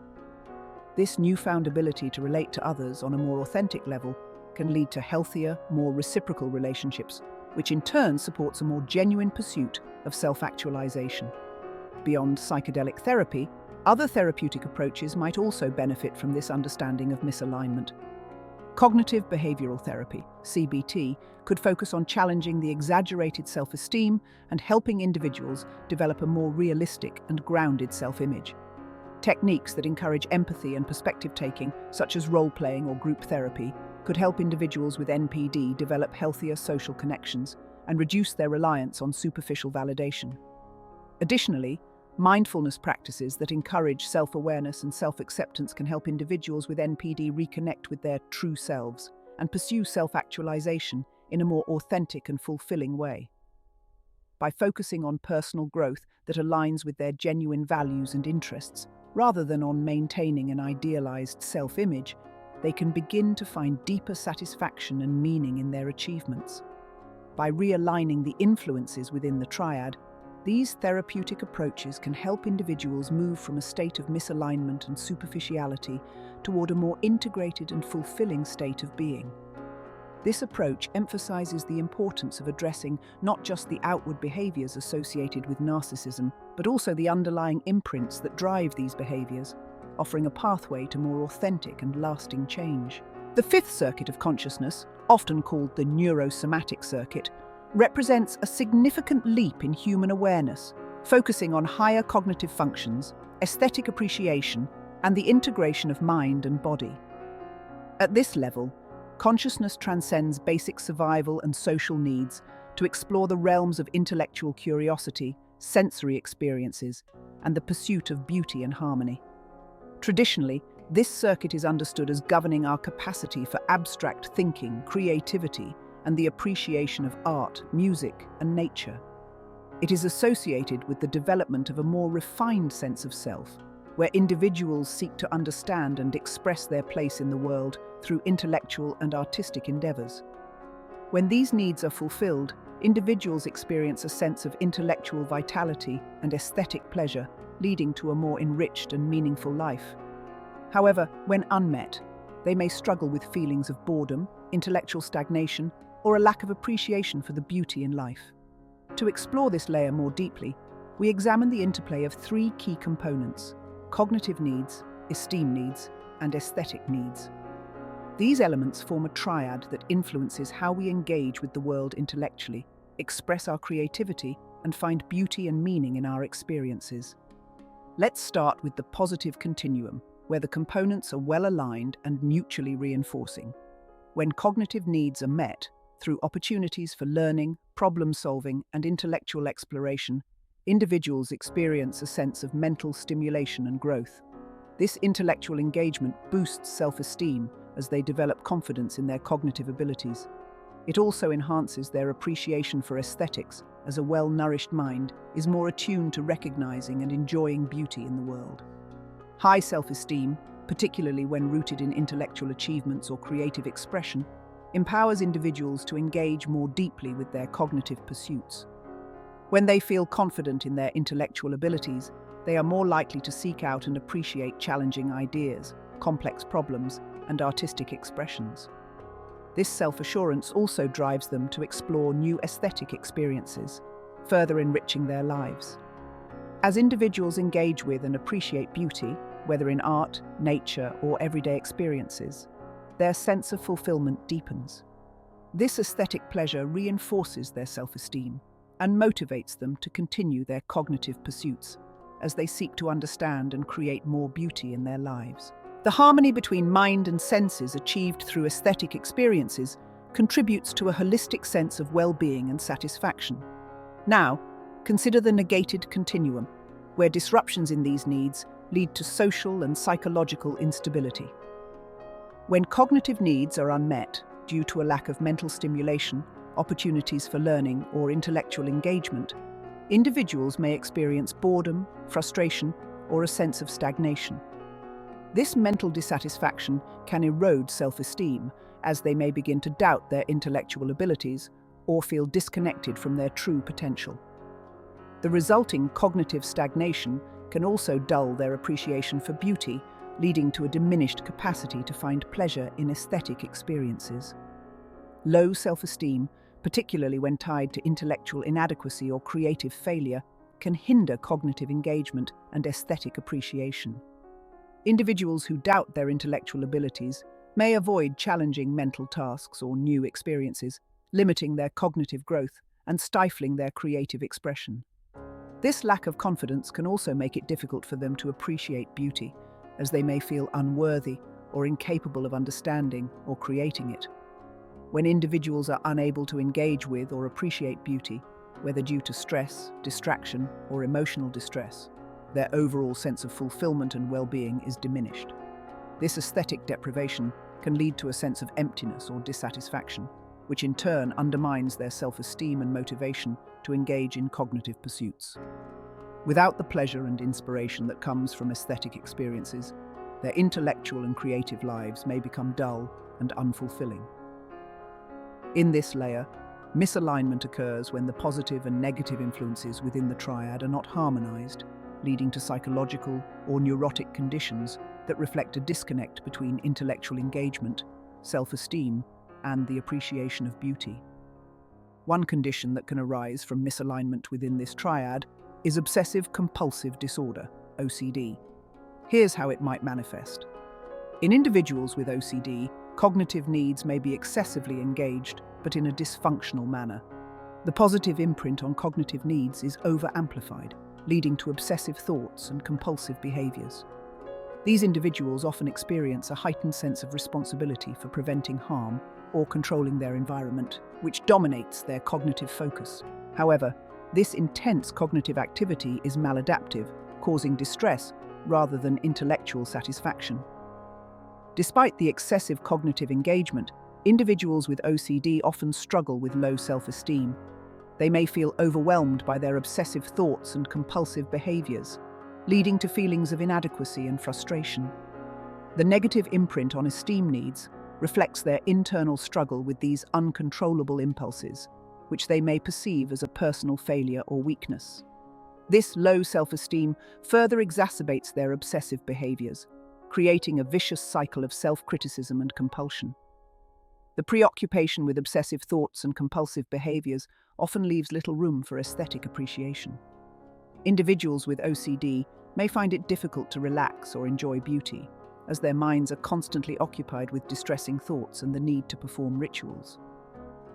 Speaker 1: This newfound ability to relate to others on a more authentic level can lead to healthier, more reciprocal relationships, which in turn supports a more genuine pursuit of self-actualization. Beyond psychedelic therapy, other therapeutic approaches might also benefit from this understanding of misalignment. Cognitive behavioral therapy, CBT, could focus on challenging the exaggerated self-esteem and helping individuals develop a more realistic and grounded self-image. Techniques that encourage empathy and perspective-taking, such as role-playing or group therapy, could help individuals with NPD develop healthier social connections and reduce their reliance on superficial validation. Additionally, mindfulness practices that encourage self-awareness and self-acceptance can help individuals with NPD reconnect with their true selves and pursue self-actualization in a more authentic and fulfilling way. By focusing on personal growth that aligns with their genuine values and interests, rather than on maintaining an idealized self-image, they can begin to find deeper satisfaction and meaning in their achievements. By realigning the influences within the triad, these therapeutic approaches can help individuals move from a state of misalignment and superficiality toward a more integrated and fulfilling state of being. This approach emphasizes the importance of addressing not just the outward behaviors associated with narcissism, but also the underlying imprints that drive these behaviors, offering a pathway to more authentic and lasting change. The fifth circuit of consciousness, often called the neurosomatic circuit, represents a significant leap in human awareness, focusing on higher cognitive functions, aesthetic appreciation, and the integration of mind and body. At this level, consciousness transcends basic survival and social needs to explore the realms of intellectual curiosity, sensory experiences, and the pursuit of beauty and harmony. Traditionally, this circuit is understood as governing our capacity for abstract thinking, creativity, and the appreciation of art, music, and nature. It is associated with the development of a more refined sense of self, where individuals seek to understand and express their place in the world through intellectual and artistic endeavors. When these needs are fulfilled, individuals experience a sense of intellectual vitality and aesthetic pleasure, leading to a more enriched and meaningful life. However, when unmet, they may struggle with feelings of boredom, intellectual stagnation, or a lack of appreciation for the beauty in life. To explore this layer more deeply, we examine the interplay of three key components: cognitive needs, esteem needs, and aesthetic needs. These elements form a triad that influences how we engage with the world intellectually, express our creativity, and find beauty and meaning in our experiences. Let's start with the positive continuum, where the components are well aligned and mutually reinforcing. When cognitive needs are met, through opportunities for learning, problem-solving, and intellectual exploration, individuals experience a sense of mental stimulation and growth. This intellectual engagement boosts self-esteem as they develop confidence in their cognitive abilities. It also enhances their appreciation for aesthetics, as a well-nourished mind is more attuned to recognizing and enjoying beauty in the world. High self-esteem, particularly when rooted in intellectual achievements or creative expression, empowers individuals to engage more deeply with their cognitive pursuits. When they feel confident in their intellectual abilities, they are more likely to seek out and appreciate challenging ideas, complex problems, and artistic expressions. This self-assurance also drives them to explore new aesthetic experiences, further enriching their lives. As individuals engage with and appreciate beauty, whether in art, nature, or everyday experiences, their sense of fulfillment deepens. This aesthetic pleasure reinforces their self-esteem, and motivates them to continue their cognitive pursuits as they seek to understand and create more beauty in their lives. The harmony between mind and senses achieved through aesthetic experiences contributes to a holistic sense of well-being and satisfaction. Now, consider the negated continuum, where disruptions in these needs lead to social and psychological instability. When cognitive needs are unmet due to a lack of mental stimulation, opportunities for learning, or intellectual engagement, individuals may experience boredom, frustration, or a sense of stagnation. This mental dissatisfaction can erode self-esteem, as they may begin to doubt their intellectual abilities or feel disconnected from their true potential. The resulting cognitive stagnation can also dull their appreciation for beauty, leading to a diminished capacity to find pleasure in aesthetic experiences. Low self-esteem, particularly when tied to intellectual inadequacy or creative failure, can hinder cognitive engagement and aesthetic appreciation. Individuals who doubt their intellectual abilities may avoid challenging mental tasks or new experiences, limiting their cognitive growth and stifling their creative expression. This lack of confidence can also make it difficult for them to appreciate beauty, as they may feel unworthy or incapable of understanding or creating it. When individuals are unable to engage with or appreciate beauty, whether due to stress, distraction, or emotional distress, their overall sense of fulfillment and well-being is diminished. This aesthetic deprivation can lead to a sense of emptiness or dissatisfaction, which in turn undermines their self-esteem and motivation to engage in cognitive pursuits. Without the pleasure and inspiration that comes from aesthetic experiences, their intellectual and creative lives may become dull and unfulfilling. In this layer, misalignment occurs when the positive and negative influences within the triad are not harmonized, leading to psychological or neurotic conditions that reflect a disconnect between intellectual engagement, self-esteem, and the appreciation of beauty. One condition that can arise from misalignment within this triad is obsessive-compulsive disorder, OCD. Here's how it might manifest. In individuals with OCD, cognitive needs may be excessively engaged, but in a dysfunctional manner. The positive imprint on cognitive needs is over-amplified, leading to obsessive thoughts and compulsive behaviors. These individuals often experience a heightened sense of responsibility for preventing harm or controlling their environment, which dominates their cognitive focus. However, this intense cognitive activity is maladaptive, causing distress rather than intellectual satisfaction. Despite the excessive cognitive engagement, individuals with OCD often struggle with low self-esteem. They may feel overwhelmed by their obsessive thoughts and compulsive behaviors, leading to feelings of inadequacy and frustration. The negative imprint on esteem needs reflects their internal struggle with these uncontrollable impulses, which they may perceive as a personal failure or weakness. This low self-esteem further exacerbates their obsessive behaviors, creating a vicious cycle of self-criticism and compulsion. The preoccupation with obsessive thoughts and compulsive behaviors often leaves little room for aesthetic appreciation. Individuals with OCD may find it difficult to relax or enjoy beauty, as their minds are constantly occupied with distressing thoughts and the need to perform rituals.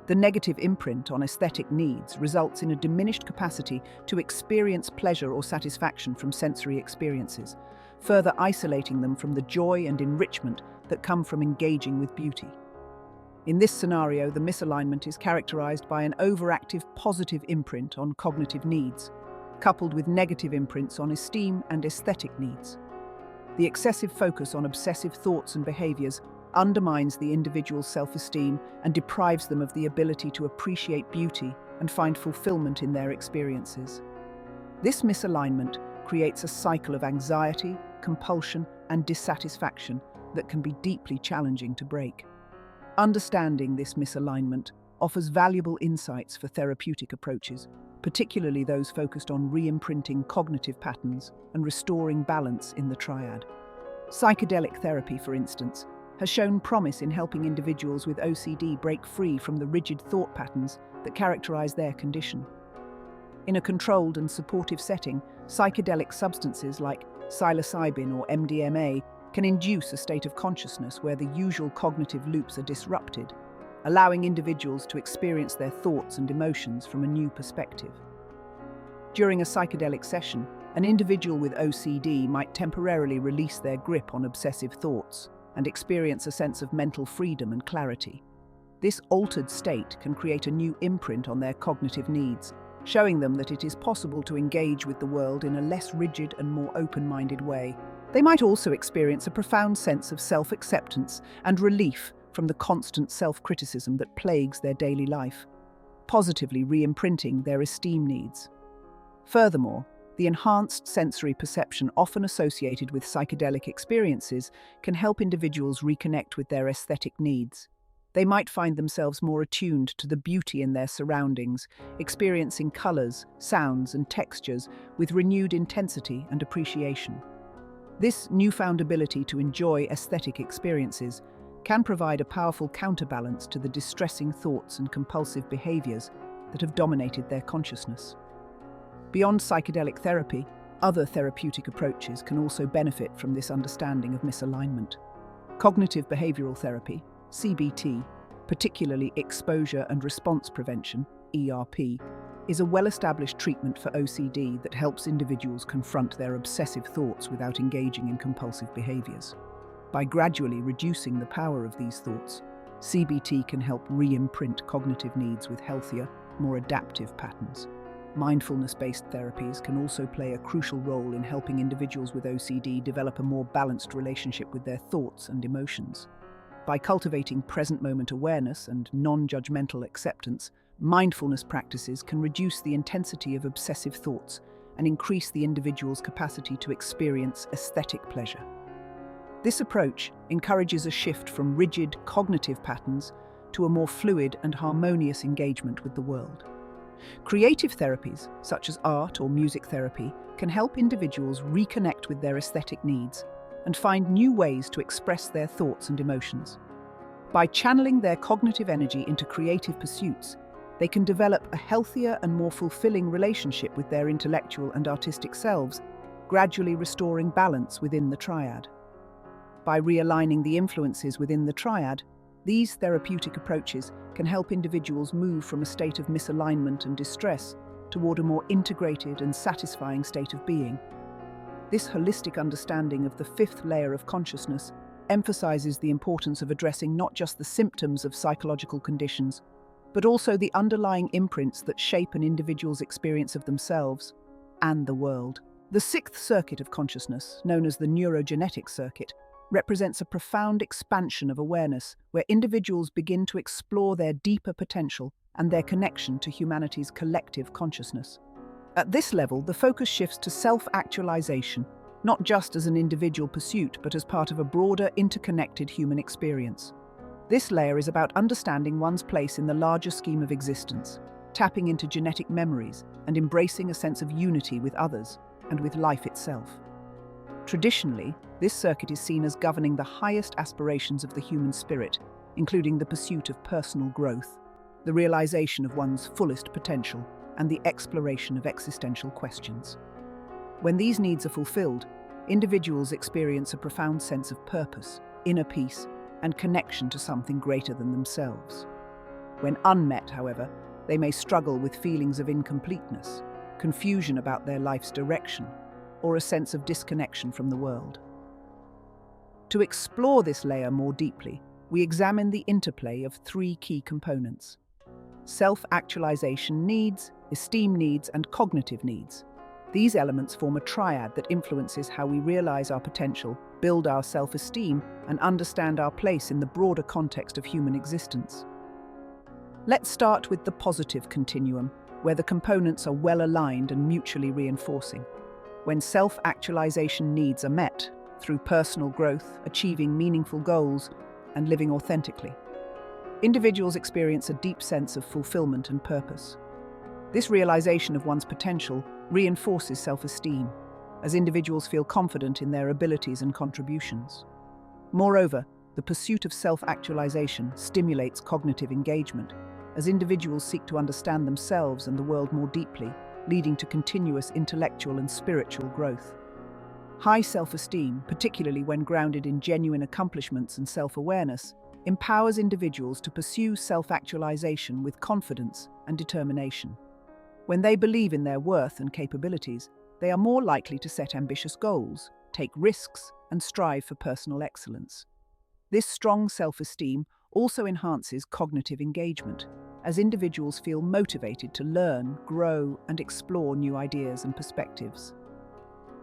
Speaker 1: The negative imprint on aesthetic needs results in a diminished capacity to experience pleasure or satisfaction from sensory experiences, further isolating them from the joy and enrichment that come from engaging with beauty. In this scenario, the misalignment is characterized by an overactive positive imprint on cognitive needs, coupled with negative imprints on esteem and aesthetic needs. The excessive focus on obsessive thoughts and behaviors undermines the individual's self-esteem and deprives them of the ability to appreciate beauty and find fulfillment in their experiences. This misalignment creates a cycle of anxiety, compulsion, and dissatisfaction that can be deeply challenging to break. Understanding this misalignment offers valuable insights for therapeutic approaches, particularly those focused on re-imprinting cognitive patterns and restoring balance in the triad. Psychedelic therapy, for instance, has shown promise in helping individuals with OCD break free from the rigid thought patterns that characterize their condition. In a controlled and supportive setting, psychedelic substances like psilocybin or MDMA can induce a state of consciousness where the usual cognitive loops are disrupted, allowing individuals to experience their thoughts and emotions from a new perspective. During a psychedelic session, an individual with OCD might temporarily release their grip on obsessive thoughts and experience a sense of mental freedom and clarity. This altered state can create a new imprint on their cognitive needs, showing them that it is possible to engage with the world in a less rigid and more open-minded way. They might also experience a profound sense of self-acceptance and relief from the constant self-criticism that plagues their daily life, positively re-imprinting their esteem needs. Furthermore, the enhanced sensory perception often associated with psychedelic experiences can help individuals reconnect with their aesthetic needs. They might find themselves more attuned to the beauty in their surroundings, experiencing colors, sounds, and textures with renewed intensity and appreciation. This newfound ability to enjoy aesthetic experiences can provide a powerful counterbalance to the distressing thoughts and compulsive behaviors that have dominated their consciousness. Beyond psychedelic therapy, other therapeutic approaches can also benefit from this understanding of misalignment. Cognitive behavioral therapy, CBT, particularly exposure and response prevention, ERP, is a well-established treatment for OCD that helps individuals confront their obsessive thoughts without engaging in compulsive behaviors. By gradually reducing the power of these thoughts, CBT can help re-imprint cognitive needs with healthier, more adaptive patterns. Mindfulness-based therapies can also play a crucial role in helping individuals with OCD develop a more balanced relationship with their thoughts and emotions. By cultivating present-moment awareness and non-judgmental acceptance, mindfulness practices can reduce the intensity of obsessive thoughts and increase the individual's capacity to experience aesthetic pleasure. This approach encourages a shift from rigid cognitive patterns to a more fluid and harmonious engagement with the world. Creative therapies, such as art or music therapy, can help individuals reconnect with their aesthetic needs and find new ways to express their thoughts and emotions. By channeling their cognitive energy into creative pursuits, they can develop a healthier and more fulfilling relationship with their intellectual and artistic selves, gradually restoring balance within the triad. By realigning the influences within the triad, these therapeutic approaches can help individuals move from a state of misalignment and distress toward a more integrated and satisfying state of being. This holistic understanding of the fifth layer of consciousness emphasizes the importance of addressing not just the symptoms of psychological conditions, but also the underlying imprints that shape an individual's experience of themselves and the world. The sixth circuit of consciousness, known as the neurogenetic circuit, represents a profound expansion of awareness where individuals begin to explore their deeper potential and their connection to humanity's collective consciousness. At this level, the focus shifts to self-actualization, not just as an individual pursuit, but as part of a broader, interconnected human experience. This layer is about understanding one's place in the larger scheme of existence, tapping into genetic memories, and embracing a sense of unity with others and with life itself. Traditionally, this circuit is seen as governing the highest aspirations of the human spirit, including the pursuit of personal growth, the realization of one's fullest potential, and the exploration of existential questions. When these needs are fulfilled, individuals experience a profound sense of purpose, inner peace, and connection to something greater than themselves. When unmet, however, they may struggle with feelings of incompleteness, confusion about their life's direction, or a sense of disconnection from the world. To explore this layer more deeply, we examine the interplay of three key components: self-actualization needs, esteem needs, and cognitive needs. These elements form a triad that influences how we realize our potential, build our self-esteem, and understand our place in the broader context of human existence. Let's start with the positive continuum, where the components are well aligned and mutually reinforcing. When self-actualization needs are met, through personal growth, achieving meaningful goals, and living authentically, individuals experience a deep sense of fulfillment and purpose. This realization of one's potential reinforces self-esteem, as individuals feel confident in their abilities and contributions. Moreover, the pursuit of self-actualization stimulates cognitive engagement, as individuals seek to understand themselves and the world more deeply, leading to continuous intellectual and spiritual growth. High self-esteem, particularly when grounded in genuine accomplishments and self-awareness, empowers individuals to pursue self-actualization with confidence and determination. When they believe in their worth and capabilities, they are more likely to set ambitious goals, take risks, and strive for personal excellence. This strong self-esteem also enhances cognitive engagement, as individuals feel motivated to learn, grow, and explore new ideas and perspectives.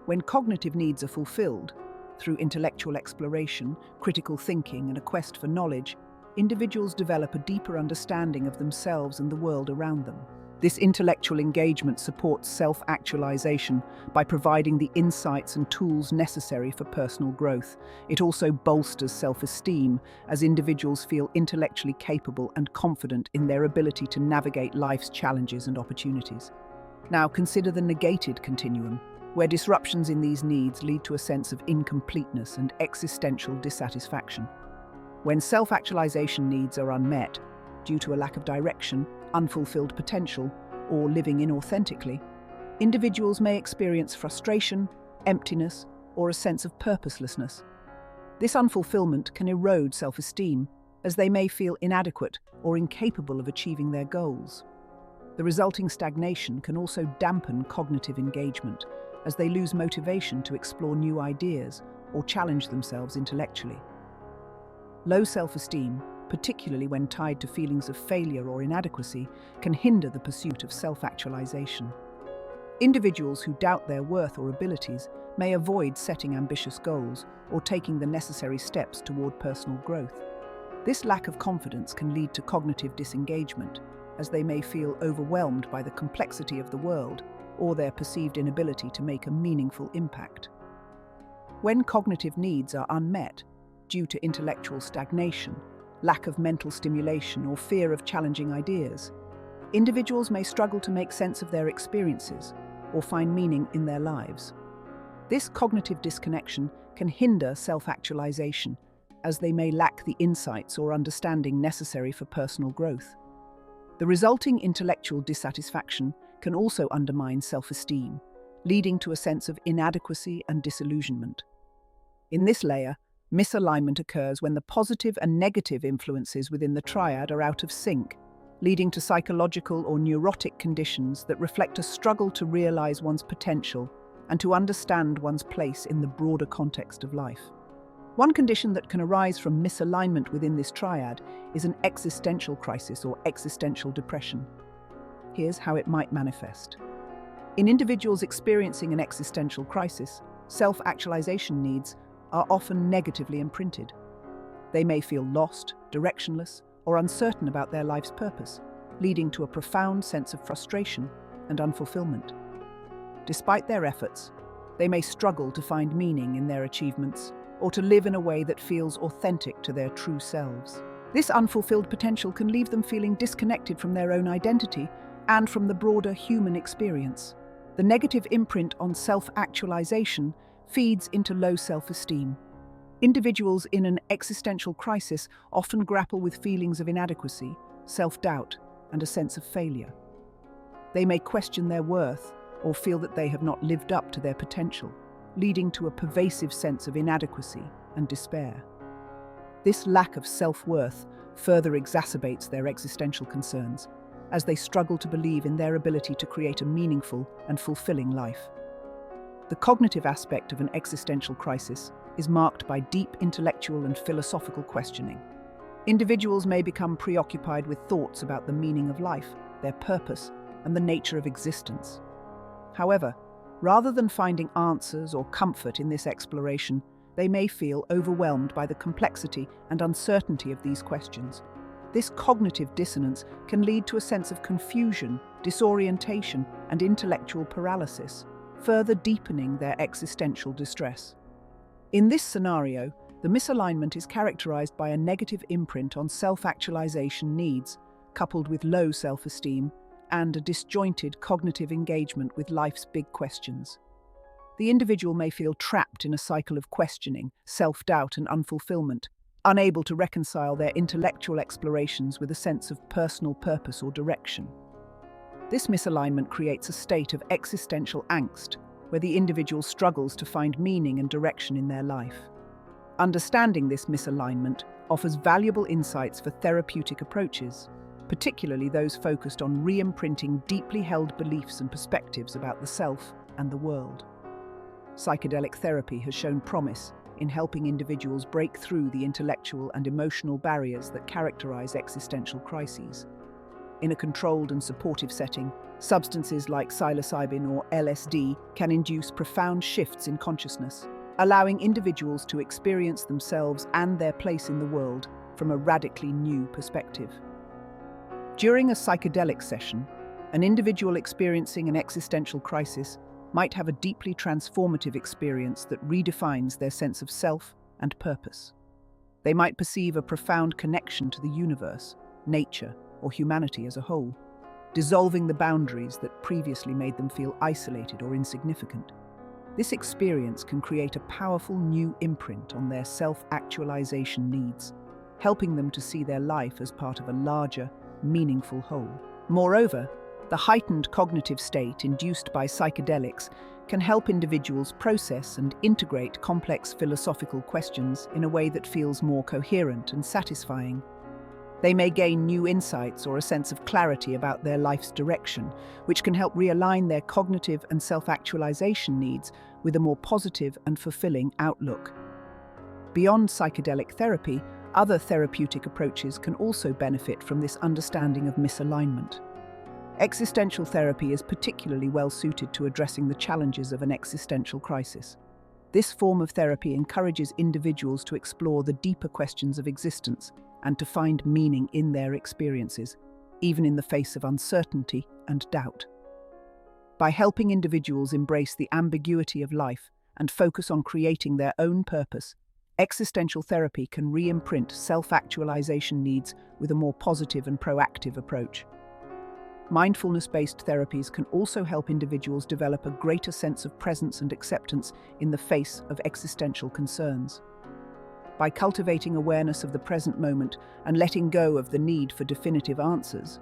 Speaker 1: When cognitive needs are fulfilled, through intellectual exploration, critical thinking, and a quest for knowledge, individuals develop a deeper understanding of themselves and the world around them. This intellectual engagement supports self-actualization by providing the insights and tools necessary for personal growth. It also bolsters self-esteem, as individuals feel intellectually capable and confident in their ability to navigate life's challenges and opportunities. Now, consider the negated continuum, where disruptions in these needs lead to a sense of incompleteness and existential dissatisfaction. When self-actualization needs are unmet, due to a lack of direction, unfulfilled potential, or living inauthentically, individuals may experience frustration, emptiness, or a sense of purposelessness. This unfulfillment can erode self-esteem, as they may feel inadequate or incapable of achieving their goals. The resulting stagnation can also dampen cognitive engagement, as they lose motivation to explore new ideas or challenge themselves intellectually. Low self-esteem, particularly when tied to feelings of failure or inadequacy, can hinder the pursuit of self-actualization. Individuals who doubt their worth or abilities may avoid setting ambitious goals or taking the necessary steps toward personal growth. This lack of confidence can lead to cognitive disengagement, as they may feel overwhelmed by the complexity of the world or their perceived inability to make a meaningful impact. When cognitive needs are unmet, due to intellectual stagnation, lack of mental stimulation, or fear of challenging ideas, individuals may struggle to make sense of their experiences or find meaning in their lives. This cognitive disconnection can hinder self-actualization, as they may lack the insights or understanding necessary for personal growth. The resulting intellectual dissatisfaction can also undermine self-esteem, leading to a sense of inadequacy and disillusionment. In this layer, misalignment occurs when the positive and negative influences within the triad are out of sync, leading to psychological or neurotic conditions that reflect a struggle to realize one's potential and to understand one's place in the broader context of life. One condition that can arise from misalignment within this triad is an existential crisis or existential depression. Here's how it might manifest. In individuals experiencing an existential crisis, self-actualization needs are often negatively imprinted. They may feel lost, directionless, or uncertain about their life's purpose, leading to a profound sense of frustration and unfulfillment. Despite their efforts, they may struggle to find meaning in their achievements or to live in a way that feels authentic to their true selves. This unfulfilled potential can leave them feeling disconnected from their own identity and from the broader human experience. The negative imprint on self-actualization feeds into low self-esteem. Individuals in an existential crisis often grapple with feelings of inadequacy, self-doubt, and a sense of failure. They may question their worth or feel that they have not lived up to their potential, leading to a pervasive sense of inadequacy and despair. This lack of self-worth further exacerbates their existential concerns, as they struggle to believe in their ability to create a meaningful and fulfilling life. The cognitive aspect of an existential crisis is marked by deep intellectual and philosophical questioning. Individuals may become preoccupied with thoughts about the meaning of life, their purpose, and the nature of existence. However, rather than finding answers or comfort in this exploration, they may feel overwhelmed by the complexity and uncertainty of these questions. This cognitive dissonance can lead to a sense of confusion, disorientation, and intellectual paralysis, further deepening their existential distress. In this scenario, the misalignment is characterized by a negative imprint on self-actualization needs, coupled with low self-esteem, and a disjointed cognitive engagement with life's big questions. The individual may feel trapped in a cycle of questioning, self-doubt, and unfulfillment, unable to reconcile their intellectual explorations with a sense of personal purpose or direction. This misalignment creates a state of existential angst, where the individual struggles to find meaning and direction in their life. Understanding this misalignment offers valuable insights for therapeutic approaches, particularly those focused on re-imprinting deeply held beliefs and perspectives about the self and the world. Psychedelic therapy has shown promise in helping individuals break through the intellectual and emotional barriers that characterize existential crises. In a controlled and supportive setting, substances like psilocybin or LSD can induce profound shifts in consciousness, allowing individuals to experience themselves and their place in the world from a radically new perspective. During a psychedelic session, an individual experiencing an existential crisis might have a deeply transformative experience that redefines their sense of self and purpose. They might perceive a profound connection to the universe, nature, or humanity as a whole, dissolving the boundaries that previously made them feel isolated or insignificant. This experience can create a powerful new imprint on their self-actualization needs, helping them to see their life as part of a larger, meaningful whole. Moreover, the heightened cognitive state induced by psychedelics can help individuals process and integrate complex philosophical questions in a way that feels more coherent and satisfying. They may gain new insights or a sense of clarity about their life's direction, which can help realign their cognitive and self-actualization needs with a more positive and fulfilling outlook. Beyond psychedelic therapy, other therapeutic approaches can also benefit from this understanding of misalignment. Existential therapy is particularly well suited to addressing the challenges of an existential crisis. This form of therapy encourages individuals to explore the deeper questions of existence and to find meaning in their experiences, even in the face of uncertainty and doubt. By helping individuals embrace the ambiguity of life and focus on creating their own purpose, existential therapy can re-imprint self-actualization needs with a more positive and proactive approach. Mindfulness-based therapies can also help individuals develop a greater sense of presence and acceptance in the face of existential concerns. By cultivating awareness of the present moment and letting go of the need for definitive answers,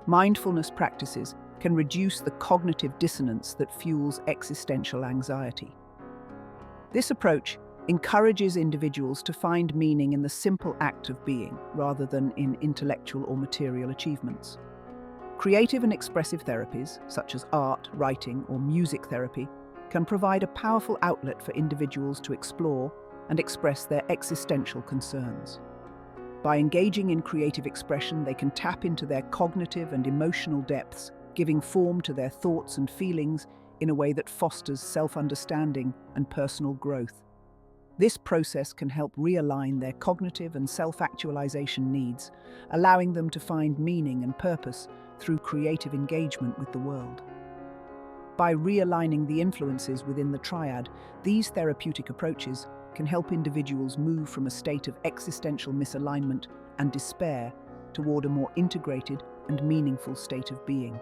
Speaker 1: mindfulness practices can reduce the cognitive dissonance that fuels existential anxiety. This approach encourages individuals to find meaning in the simple act of being, rather than in intellectual or material achievements. Creative and expressive therapies, such as art, writing, or music therapy, can provide a powerful outlet for individuals to explore and express their existential concerns. By engaging in creative expression, they can tap into their cognitive and emotional depths, giving form to their thoughts and feelings in a way that fosters self-understanding and personal growth. This process can help realign their cognitive and self-actualization needs, allowing them to find meaning and purpose through creative engagement with the world. By realigning the influences within the triad, these therapeutic approaches can help individuals move from a state of existential misalignment and despair toward a more integrated and meaningful state of being.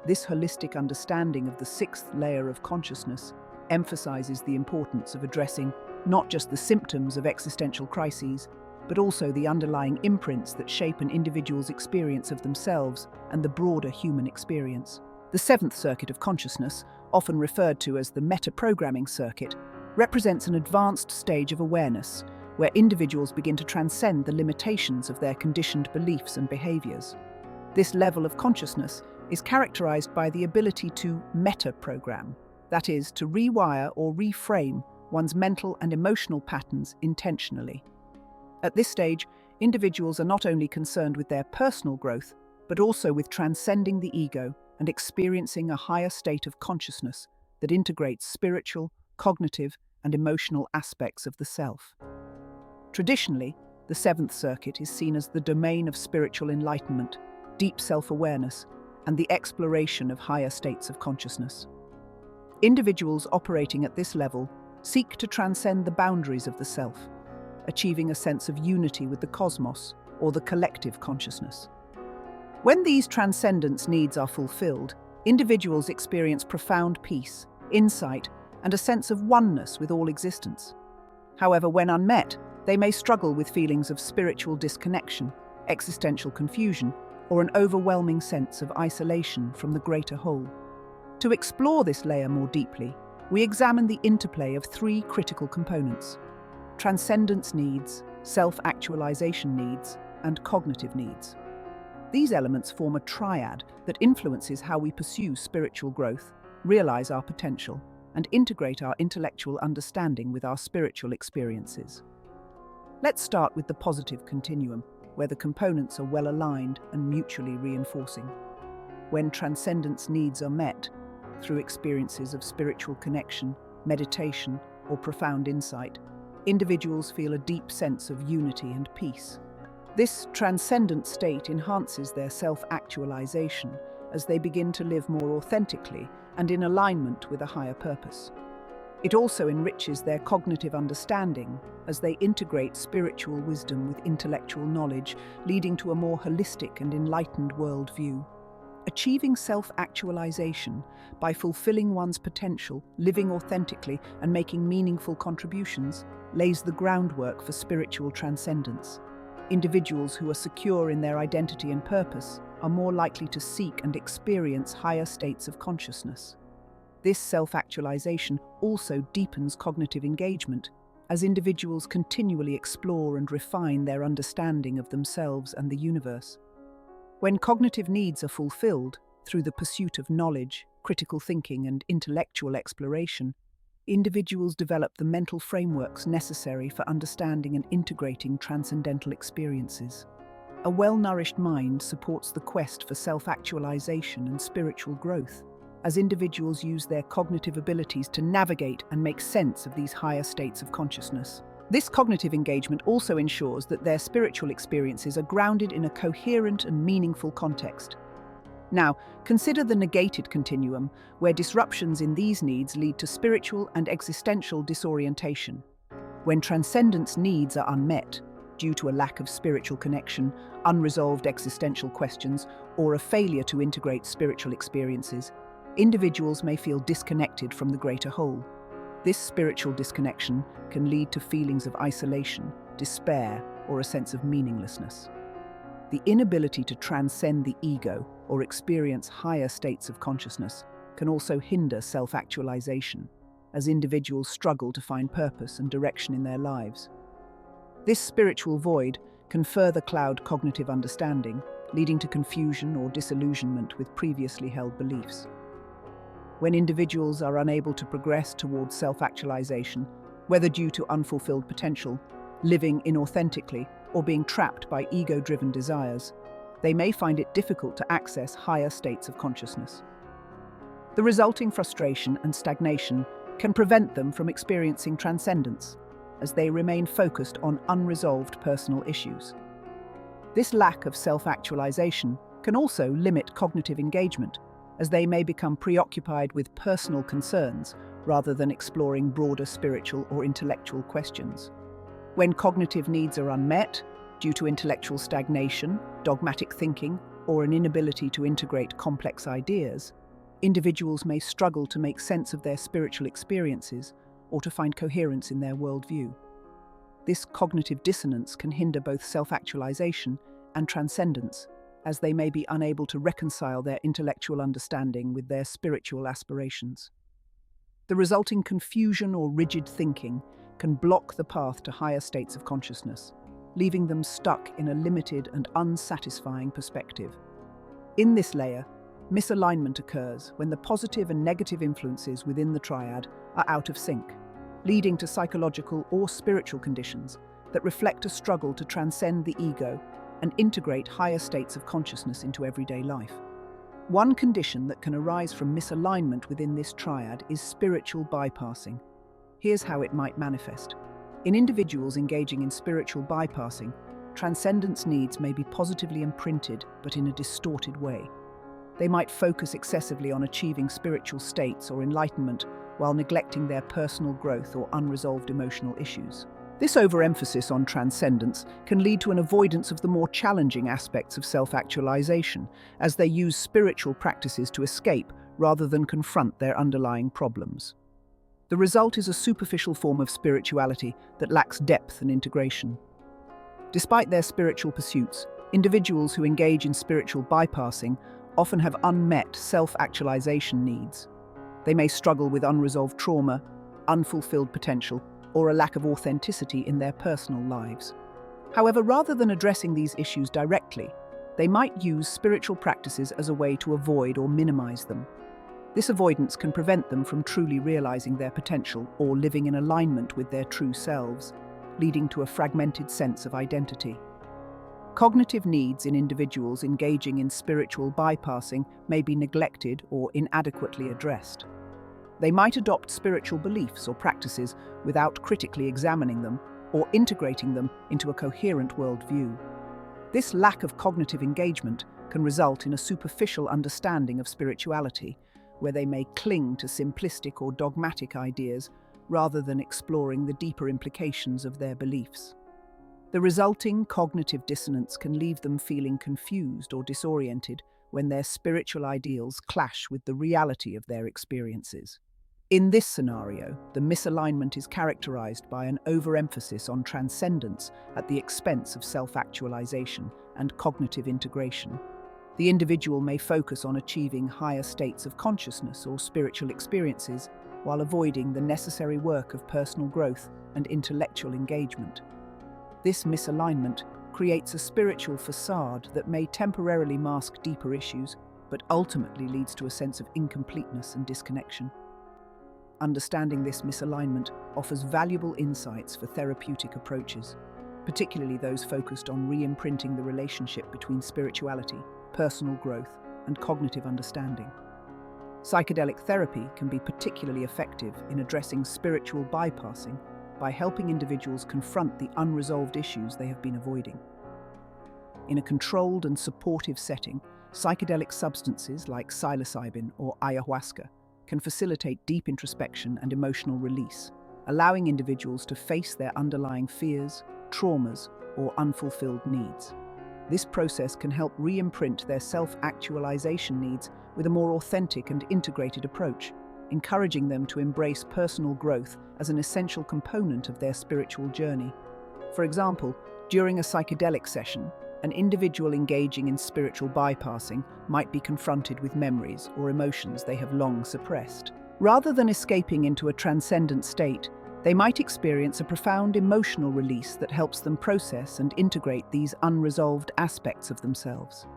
Speaker 1: This holistic understanding of the sixth layer of consciousness emphasizes the importance of addressing not just the symptoms of existential crises, but also the underlying imprints that shape an individual's experience of themselves and the broader human experience. The seventh circuit of consciousness, often referred to as the meta-programming circuit, represents an advanced stage of awareness where individuals begin to transcend the limitations of their conditioned beliefs and behaviors. This level of consciousness is characterized by the ability to meta-program, that is, to rewire or reframe one's mental and emotional patterns intentionally. At this stage, individuals are not only concerned with their personal growth, but also with transcending the ego and experiencing a higher state of consciousness that integrates spiritual, cognitive, and emotional aspects of the self. Traditionally, the seventh circuit is seen as the domain of spiritual enlightenment, deep self-awareness, and the exploration of higher states of consciousness. Individuals operating at this level seek to transcend the boundaries of the self, achieving a sense of unity with the cosmos or the collective consciousness. When these transcendence needs are fulfilled, individuals experience profound peace, insight, and a sense of oneness with all existence. However, when unmet, they may struggle with feelings of spiritual disconnection, existential confusion, or an overwhelming sense of isolation from the greater whole. To explore this layer more deeply, we examine the interplay of three critical components: transcendence needs, self-actualization needs, and cognitive needs. These elements form a triad that influences how we pursue spiritual growth, realize our potential, and integrate our intellectual understanding with our spiritual experiences. Let's start with the positive continuum, where the components are well aligned and mutually reinforcing. When transcendence needs are met, through experiences of spiritual connection, meditation, or profound insight, individuals feel a deep sense of unity and peace. This transcendent state enhances their self-actualization as they begin to live more authentically and in alignment with a higher purpose. It also enriches their cognitive understanding as they integrate spiritual wisdom with intellectual knowledge, leading to a more holistic and enlightened worldview. Achieving self-actualization by fulfilling one's potential, living authentically, and making meaningful contributions lays the groundwork for spiritual transcendence. Individuals who are secure in their identity and purpose are more likely to seek and experience higher states of consciousness. This self-actualization also deepens cognitive engagement, as individuals continually explore and refine their understanding of themselves and the universe. When cognitive needs are fulfilled through the pursuit of knowledge, critical thinking, and intellectual exploration, individuals develop the mental frameworks necessary for understanding and integrating transcendental experiences. A well-nourished mind supports the quest for self-actualization and spiritual growth, as individuals use their cognitive abilities to navigate and make sense of these higher states of consciousness. This cognitive engagement also ensures that their spiritual experiences are grounded in a coherent and meaningful context. Now, consider the negated continuum, where disruptions in these needs lead to spiritual and existential disorientation. When transcendence needs are unmet, due to a lack of spiritual connection, unresolved existential questions, or a failure to integrate spiritual experiences, individuals may feel disconnected from the greater whole. This spiritual disconnection can lead to feelings of isolation, despair, or a sense of meaninglessness. The inability to transcend the ego or experience higher states of consciousness can also hinder self-actualization, as individuals struggle to find purpose and direction in their lives. This spiritual void can further cloud cognitive understanding, leading to confusion or disillusionment with previously held beliefs. When individuals are unable to progress towards self-actualization, whether due to unfulfilled potential, living inauthentically, or being trapped by ego-driven desires, they may find it difficult to access higher states of consciousness. The resulting frustration and stagnation can prevent them from experiencing transcendence, as they remain focused on unresolved personal issues. This lack of self-actualization can also limit cognitive engagement, as they may become preoccupied with personal concerns rather than exploring broader spiritual or intellectual questions. When cognitive needs are unmet, due to intellectual stagnation, dogmatic thinking, or an inability to integrate complex ideas, individuals may struggle to make sense of their spiritual experiences or to find coherence in their worldview. This cognitive dissonance can hinder both self-actualization and transcendence, as they may be unable to reconcile their intellectual understanding with their spiritual aspirations. The resulting confusion or rigid thinking can block the path to higher states of consciousness, leaving them stuck in a limited and unsatisfying perspective. In this layer, misalignment occurs when the positive and negative influences within the triad are out of sync, leading to psychological or spiritual conditions that reflect a struggle to transcend the ego and integrate higher states of consciousness into everyday life. One condition that can arise from misalignment within this triad is spiritual bypassing. Here's how it might manifest. In individuals engaging in spiritual bypassing, transcendence needs may be positively imprinted, but in a distorted way. They might focus excessively on achieving spiritual states or enlightenment while neglecting their personal growth or unresolved emotional issues. This overemphasis on transcendence can lead to an avoidance of the more challenging aspects of self-actualization, as they use spiritual practices to escape rather than confront their underlying problems. The result is a superficial form of spirituality that lacks depth and integration. Despite their spiritual pursuits, individuals who engage in spiritual bypassing often have unmet self-actualization needs. They may struggle with unresolved trauma, unfulfilled potential, or a lack of authenticity in their personal lives. However, rather than addressing these issues directly, they might use spiritual practices as a way to avoid or minimize them. This avoidance can prevent them from truly realizing their potential or living in alignment with their true selves, leading to a fragmented sense of identity. Cognitive needs in individuals engaging in spiritual bypassing may be neglected or inadequately addressed. They might adopt spiritual beliefs or practices without critically examining them or integrating them into a coherent worldview. This lack of cognitive engagement can result in a superficial understanding of spirituality, where they may cling to simplistic or dogmatic ideas rather than exploring the deeper implications of their beliefs. The resulting cognitive dissonance can leave them feeling confused or disoriented when their spiritual ideals clash with the reality of their experiences. In this scenario, the misalignment is characterized by an overemphasis on transcendence at the expense of self-actualization and cognitive integration. The individual may focus on achieving higher states of consciousness or spiritual experiences while avoiding the necessary work of personal growth and intellectual engagement. This misalignment creates a spiritual facade that may temporarily mask deeper issues, but ultimately leads to a sense of incompleteness and disconnection. Understanding this misalignment offers valuable insights for therapeutic approaches, particularly those focused on re-imprinting the relationship between spirituality, personal growth, and cognitive understanding. Psychedelic therapy can be particularly effective in addressing spiritual bypassing by helping individuals confront the unresolved issues they have been avoiding. In a controlled and supportive setting, psychedelic substances like psilocybin or ayahuasca can facilitate deep introspection and emotional release, allowing individuals to face their underlying fears, traumas, or unfulfilled needs. This process can help re-imprint their self-actualization needs with a more authentic and integrated approach, encouraging them to embrace personal growth as an essential component of their spiritual journey. For example, during a psychedelic session, an individual engaging in spiritual bypassing might be confronted with memories or emotions they have long suppressed. Rather than escaping into a transcendent state, they might experience a profound emotional release that helps them process and integrate these unresolved aspects of themselves.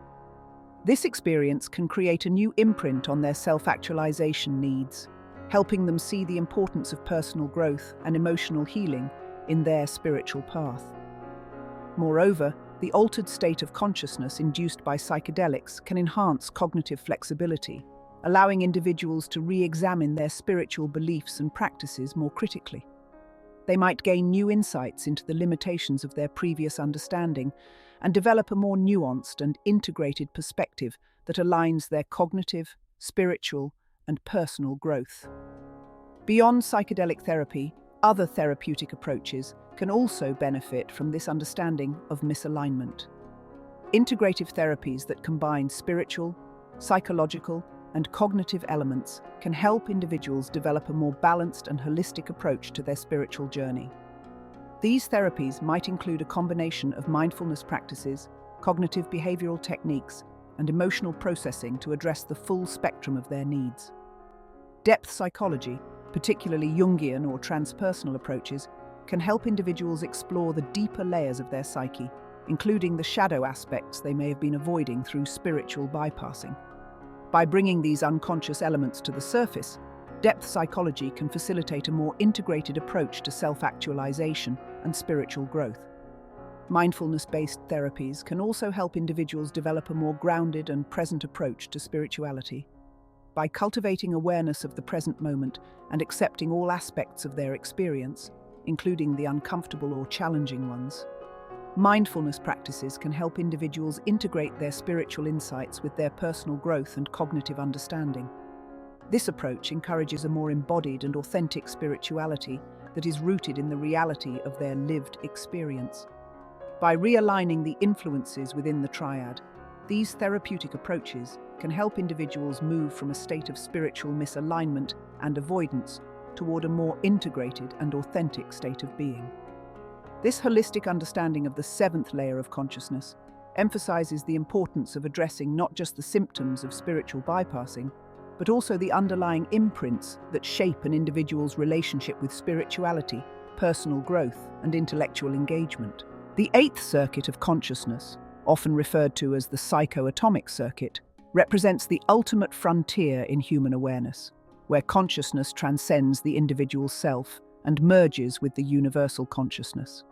Speaker 1: This experience can create a new imprint on their self-actualization needs, helping them see the importance of personal growth and emotional healing in their spiritual path. Moreover, the altered state of consciousness induced by psychedelics can enhance cognitive flexibility, allowing individuals to re-examine their spiritual beliefs and practices more critically. They might gain new insights into the limitations of their previous understanding and develop a more nuanced and integrated perspective that aligns their cognitive, spiritual, and personal growth. Beyond psychedelic therapy, other therapeutic approaches can also benefit from this understanding of misalignment. Integrative therapies that combine spiritual, psychological, and cognitive elements can help individuals develop a more balanced and holistic approach to their spiritual journey. These therapies might include a combination of mindfulness practices, cognitive behavioral techniques, and emotional processing to address the full spectrum of their needs. Depth psychology, particularly Jungian or transpersonal approaches, can help individuals explore the deeper layers of their psyche, including the shadow aspects they may have been avoiding through spiritual bypassing. By bringing these unconscious elements to the surface, depth psychology can facilitate a more integrated approach to self-actualization and spiritual growth. Mindfulness-based therapies can also help individuals develop a more grounded and present approach to spirituality. By cultivating awareness of the present moment and accepting all aspects of their experience, including the uncomfortable or challenging ones, mindfulness practices can help individuals integrate their spiritual insights with their personal growth and cognitive understanding. This approach encourages a more embodied and authentic spirituality that is rooted in the reality of their lived experience. By realigning the influences within the triad, these therapeutic approaches can help individuals move from a state of spiritual misalignment and avoidance toward a more integrated and authentic state of being. This holistic understanding of the seventh layer of consciousness emphasizes the importance of addressing not just the symptoms of spiritual bypassing, but also the underlying imprints that shape an individual's relationship with spirituality, personal growth, and intellectual engagement. The eighth circuit of consciousness, often referred to as the psychoatomic circuit, represents the ultimate frontier in human awareness, where consciousness transcends the individual self and merges with the universal consciousness.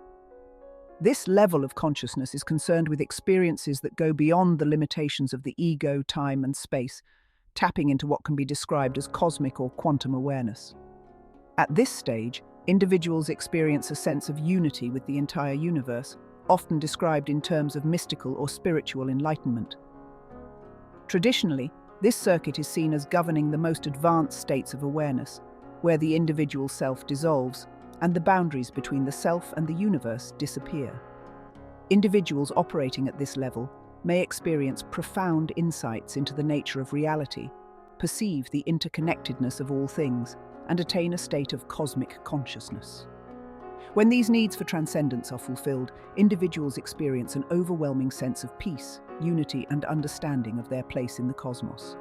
Speaker 1: This level of consciousness is concerned with experiences that go beyond the limitations of the ego, time, and space, tapping into what can be described as cosmic or quantum awareness. At this stage, individuals experience a sense of unity with the entire universe, often described in terms of mystical or spiritual enlightenment. Traditionally, this circuit is seen as governing the most advanced states of awareness, where the individual self dissolves and the boundaries between the self and the universe disappear. Individuals operating at this level may experience profound insights into the nature of reality, perceive the interconnectedness of all things, and attain a state of cosmic consciousness. When these needs for transcendence are fulfilled, individuals experience an overwhelming sense of peace, unity, and understanding of their place in the cosmos.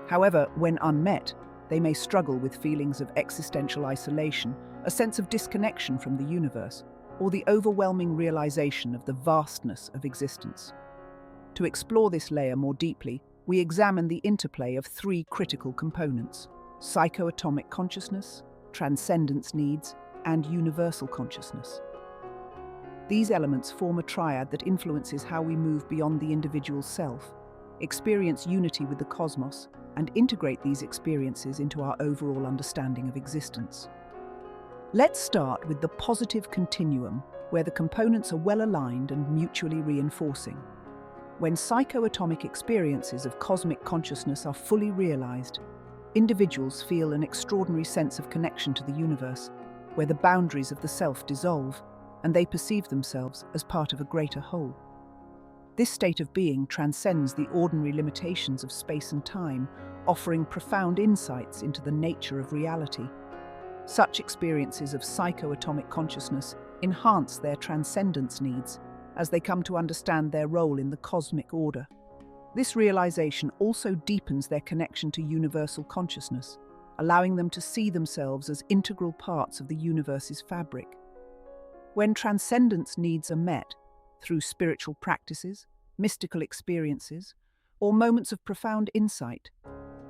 Speaker 1: However, when unmet, they may struggle with feelings of existential isolation, a sense of disconnection from the universe, or the overwhelming realization of the vastness of existence. To explore this layer more deeply, we examine the interplay of three critical components: psychoatomic consciousness, transcendence needs, and universal consciousness. These elements form a triad that influences how we move beyond the individual self, experience unity with the cosmos, and integrate these experiences into our overall understanding of existence. Let's start with the positive continuum, where the components are well aligned and mutually reinforcing. When psychoatomic experiences of cosmic consciousness are fully realized, individuals feel an extraordinary sense of connection to the universe, where the boundaries of the self dissolve and they perceive themselves as part of a greater whole. This state of being transcends the ordinary limitations of space and time, offering profound insights into the nature of reality. Such experiences of psychoatomic consciousness enhance their transcendence needs as they come to understand their role in the cosmic order. This realization also deepens their connection to universal consciousness, allowing them to see themselves as integral parts of the universe's fabric. When transcendence needs are met, through spiritual practices, mystical experiences, or moments of profound insight,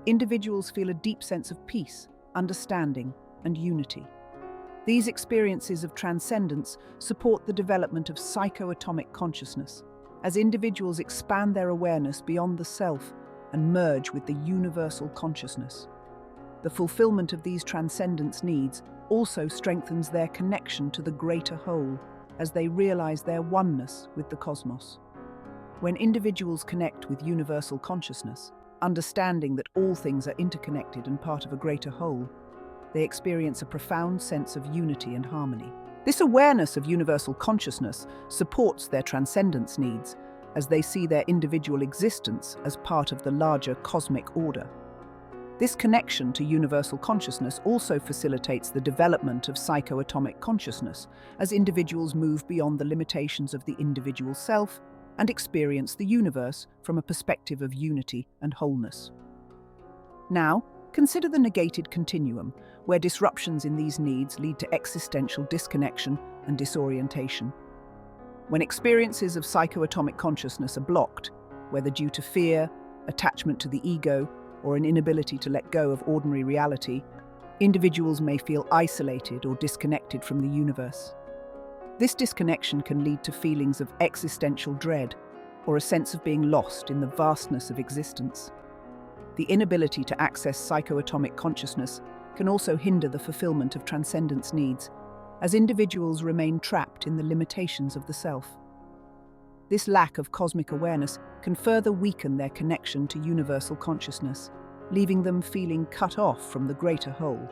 Speaker 1: individuals feel a deep sense of peace, understanding, and unity. These experiences of transcendence support the development of psychoatomic consciousness, as individuals expand their awareness beyond the self and merge with the universal consciousness. The fulfillment of these transcendence needs also strengthens their connection to the greater whole, as they realize their oneness with the cosmos. When individuals connect with universal consciousness, understanding that all things are interconnected and part of a greater whole, they experience a profound sense of unity and harmony. This awareness of universal consciousness supports their transcendence needs, as they see their individual existence as part of the larger cosmic order. This connection to universal consciousness also facilitates the development of psychoatomic consciousness, as individuals move beyond the limitations of the individual self and experience the universe from a perspective of unity and wholeness. Now, consider the negated continuum, where disruptions in these needs lead to existential disconnection and disorientation. When experiences of psychoatomic consciousness are blocked, whether due to fear, attachment to the ego, or an inability to let go of ordinary reality, individuals may feel isolated or disconnected from the universe. This disconnection can lead to feelings of existential dread or a sense of being lost in the vastness of existence. The inability to access psychoatomic consciousness can also hinder the fulfillment of transcendence needs, as individuals remain trapped in the limitations of the self. This lack of cosmic awareness can further weaken their connection to universal consciousness, leaving them feeling cut off from the greater whole.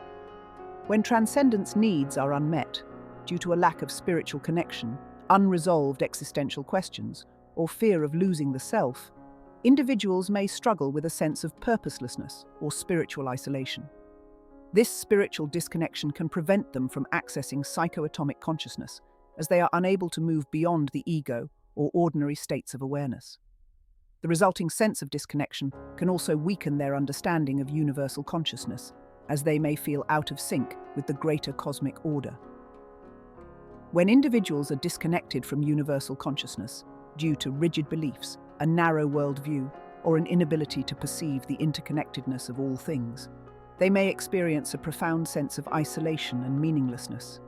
Speaker 1: When transcendence needs are unmet, due to a lack of spiritual connection, unresolved existential questions, or fear of losing the self, individuals may struggle with a sense of purposelessness or spiritual isolation. This spiritual disconnection can prevent them from accessing psychoatomic consciousness, as they are unable to move beyond the ego or ordinary states of awareness. The resulting sense of disconnection can also weaken their understanding of universal consciousness, as they may feel out of sync with the greater cosmic order. When individuals are disconnected from universal consciousness due to rigid beliefs, a narrow worldview, or an inability to perceive the interconnectedness of all things, they may experience a profound sense of isolation and meaninglessness.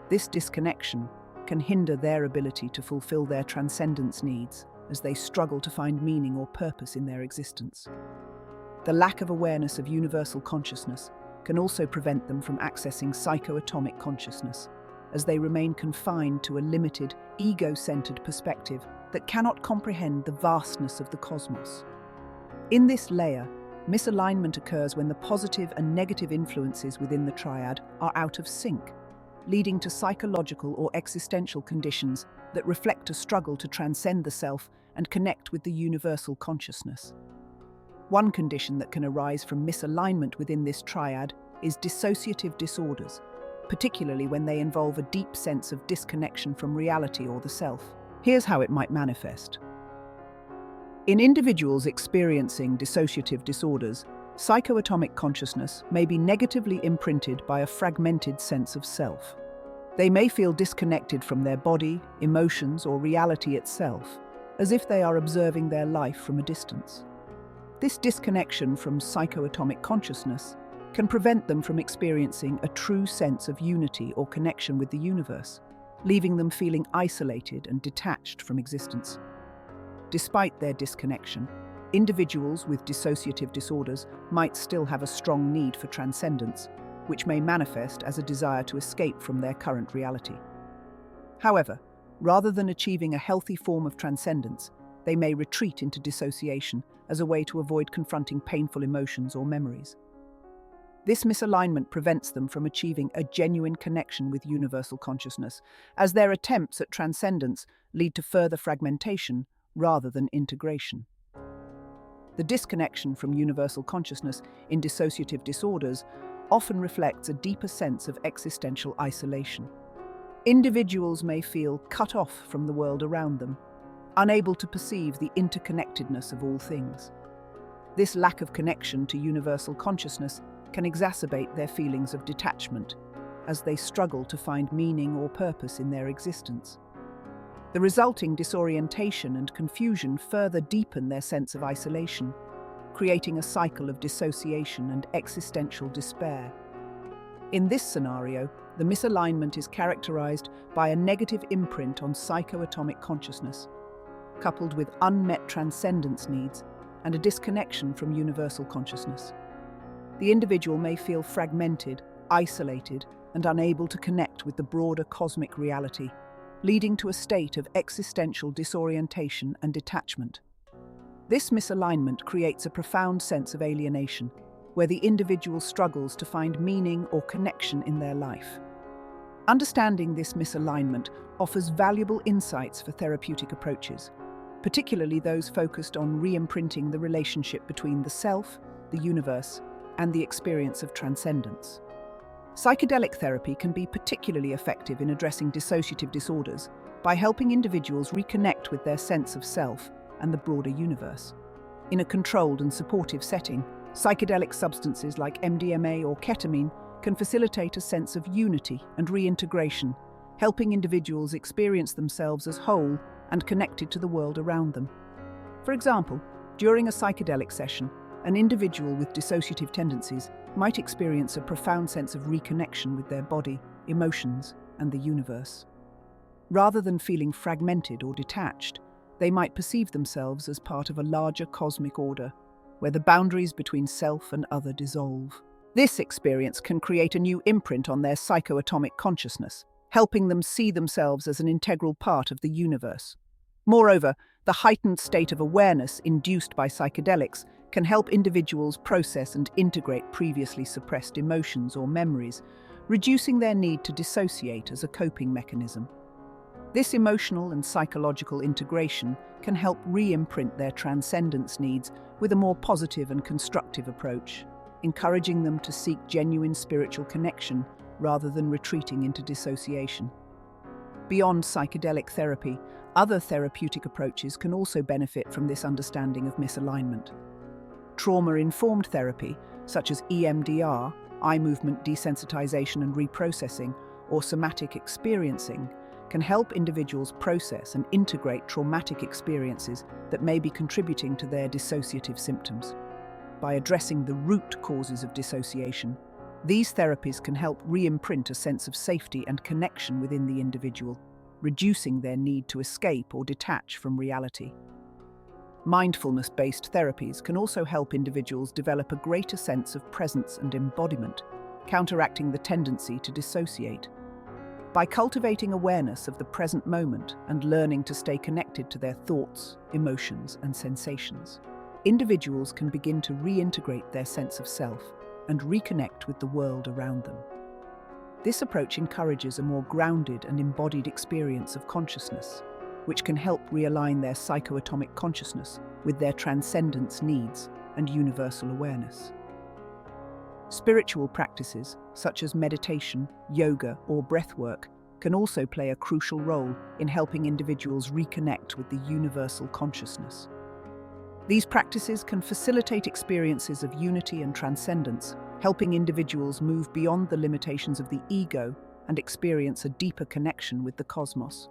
Speaker 1: This disconnection can hinder their ability to fulfill their transcendence needs as they struggle to find meaning or purpose in their existence. The lack of awareness of universal consciousness can also prevent them from accessing psychoatomic consciousness, as they remain confined to a limited, ego-centered perspective that cannot comprehend the vastness of the cosmos. In this layer, misalignment occurs when the positive and negative influences within the triad are out of sync, leading to psychological or existential conditions that reflect a struggle to transcend the self and connect with the universal consciousness. One condition that can arise from misalignment within this triad is dissociative disorders, particularly when they involve a deep sense of disconnection from reality or the self. Here's how it might manifest. In individuals experiencing dissociative disorders, psychoatomic consciousness may be negatively imprinted by a fragmented sense of self. They may feel disconnected from their body, emotions, or reality itself, as if they are observing their life from a distance. This disconnection from psychoatomic consciousness can prevent them from experiencing a true sense of unity or connection with the universe, leaving them feeling isolated and detached from existence. Despite their disconnection, individuals with dissociative disorders might still have a strong need for transcendence, which may manifest as a desire to escape from their current reality. However, rather than achieving a healthy form of transcendence, they may retreat into dissociation as a way to avoid confronting painful emotions or memories. This misalignment prevents them from achieving a genuine connection with universal consciousness, as their attempts at transcendence lead to further fragmentation rather than integration. The disconnection from universal consciousness in dissociative disorders often reflects a deeper sense of existential isolation. Individuals may feel cut off from the world around them, unable to perceive the interconnectedness of all things. This lack of connection to universal consciousness can exacerbate their feelings of detachment as they struggle to find meaning or purpose in their existence. The resulting disorientation and confusion further deepen their sense of isolation, creating a cycle of dissociation and existential despair. In this scenario, the misalignment is characterized by a negative imprint on psychoatomic consciousness, coupled with unmet transcendence needs and a disconnection from universal consciousness. The individual may feel fragmented, isolated, and unable to connect with the broader cosmic reality, leading to a state of existential disorientation and detachment. This misalignment creates a profound sense of alienation, where the individual struggles to find meaning or connection in their life. Understanding this misalignment offers valuable insights for therapeutic approaches, particularly those focused on re-imprinting the relationship between the self, the universe, and the experience of transcendence. Psychedelic therapy can be particularly effective in addressing dissociative disorders by helping individuals reconnect with their sense of self and the broader universe. In a controlled and supportive setting, psychedelic substances like MDMA or ketamine can facilitate a sense of unity and reintegration, helping individuals experience themselves as whole and connected to the world around them. For example, during a psychedelic session, an individual with dissociative tendencies might experience a profound sense of reconnection with their body, emotions, and the universe. Rather than feeling fragmented or detached, they might perceive themselves as part of a larger cosmic order, where the boundaries between self and other dissolve. This experience can create a new imprint on their psychoatomic consciousness, helping them see themselves as an integral part of the universe. Moreover, the heightened state of awareness induced by psychedelics can help individuals process and integrate previously suppressed emotions or memories, reducing their need to dissociate as a coping mechanism. This emotional and psychological integration can help re-imprint their transcendence needs with a more positive and constructive approach, encouraging them to seek genuine spiritual connection rather than retreating into dissociation. Beyond psychedelic therapy, other therapeutic approaches can also benefit from this understanding of misalignment. Trauma-informed therapy, such as EMDR, eye movement desensitization and reprocessing, or somatic experiencing can help individuals process and integrate traumatic experiences that may be contributing to their dissociative symptoms. By addressing the root causes of dissociation, these therapies can help re-imprint a sense of safety and connection within the individual, reducing their need to escape or detach from reality. Mindfulness-based therapies can also help individuals develop a greater sense of presence and embodiment, counteracting the tendency to dissociate. By cultivating awareness of the present moment and learning to stay connected to their thoughts, emotions, and sensations, individuals can begin to reintegrate their sense of self and reconnect with the world around them. This approach encourages a more grounded and embodied experience of consciousness, which can help realign their psychoatomic consciousness with their transcendence needs and universal awareness. Spiritual practices, such as meditation, yoga, or breathwork, can also play a crucial role in helping individuals reconnect with the universal consciousness. These practices can facilitate experiences of unity and transcendence, helping individuals move beyond the limitations of the ego and experience a deeper connection with the cosmos.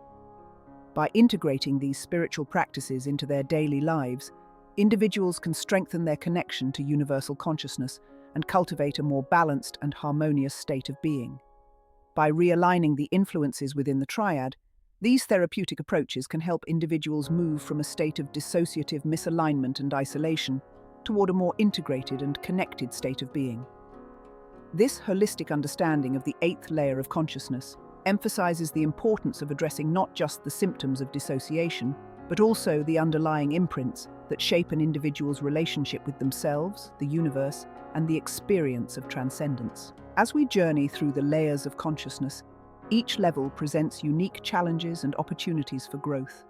Speaker 1: By integrating these spiritual practices into their daily lives, individuals can strengthen their connection to universal consciousness and cultivate a more balanced and harmonious state of being. By realigning the influences within the triad, these therapeutic approaches can help individuals move from a state of dissociative misalignment and isolation toward a more integrated and connected state of being. This holistic understanding of the eighth layer of consciousness emphasizes the importance of addressing not just the symptoms of dissociation, but also the underlying imprints that shape an individual's relationship with themselves, the universe, and the experience of transcendence. As we journey through the layers of consciousness, each level presents unique challenges and opportunities for growth.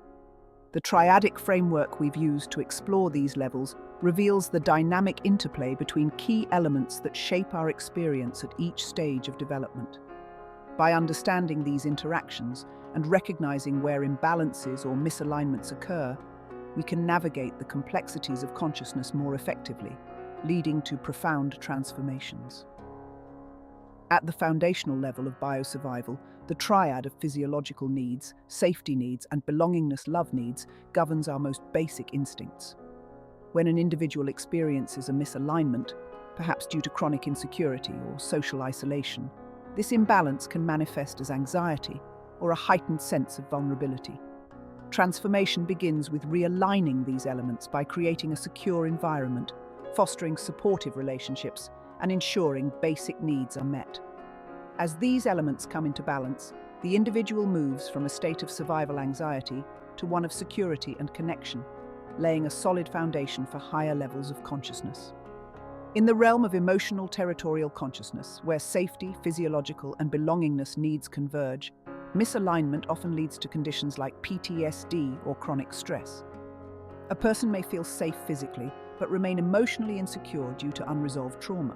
Speaker 1: The triadic framework we've used to explore these levels reveals the dynamic interplay between key elements that shape our experience at each stage of development. By understanding these interactions and recognizing where imbalances or misalignments occur, we can navigate the complexities of consciousness more effectively, leading to profound transformations. At the foundational level of biosurvival, the triad of physiological needs, safety needs, and belongingness love needs governs our most basic instincts. When an individual experiences a misalignment, perhaps due to chronic insecurity or social isolation, this imbalance can manifest as anxiety or a heightened sense of vulnerability. Transformation begins with realigning these elements by creating a secure environment, fostering supportive relationships, and ensuring basic needs are met. As these elements come into balance, the individual moves from a state of survival anxiety to one of security and connection, laying a solid foundation for higher levels of consciousness. In the realm of emotional territorial consciousness, where safety, physiological, and belongingness needs converge, misalignment often leads to conditions like PTSD or chronic stress. A person may feel safe physically, but remain emotionally insecure due to unresolved trauma.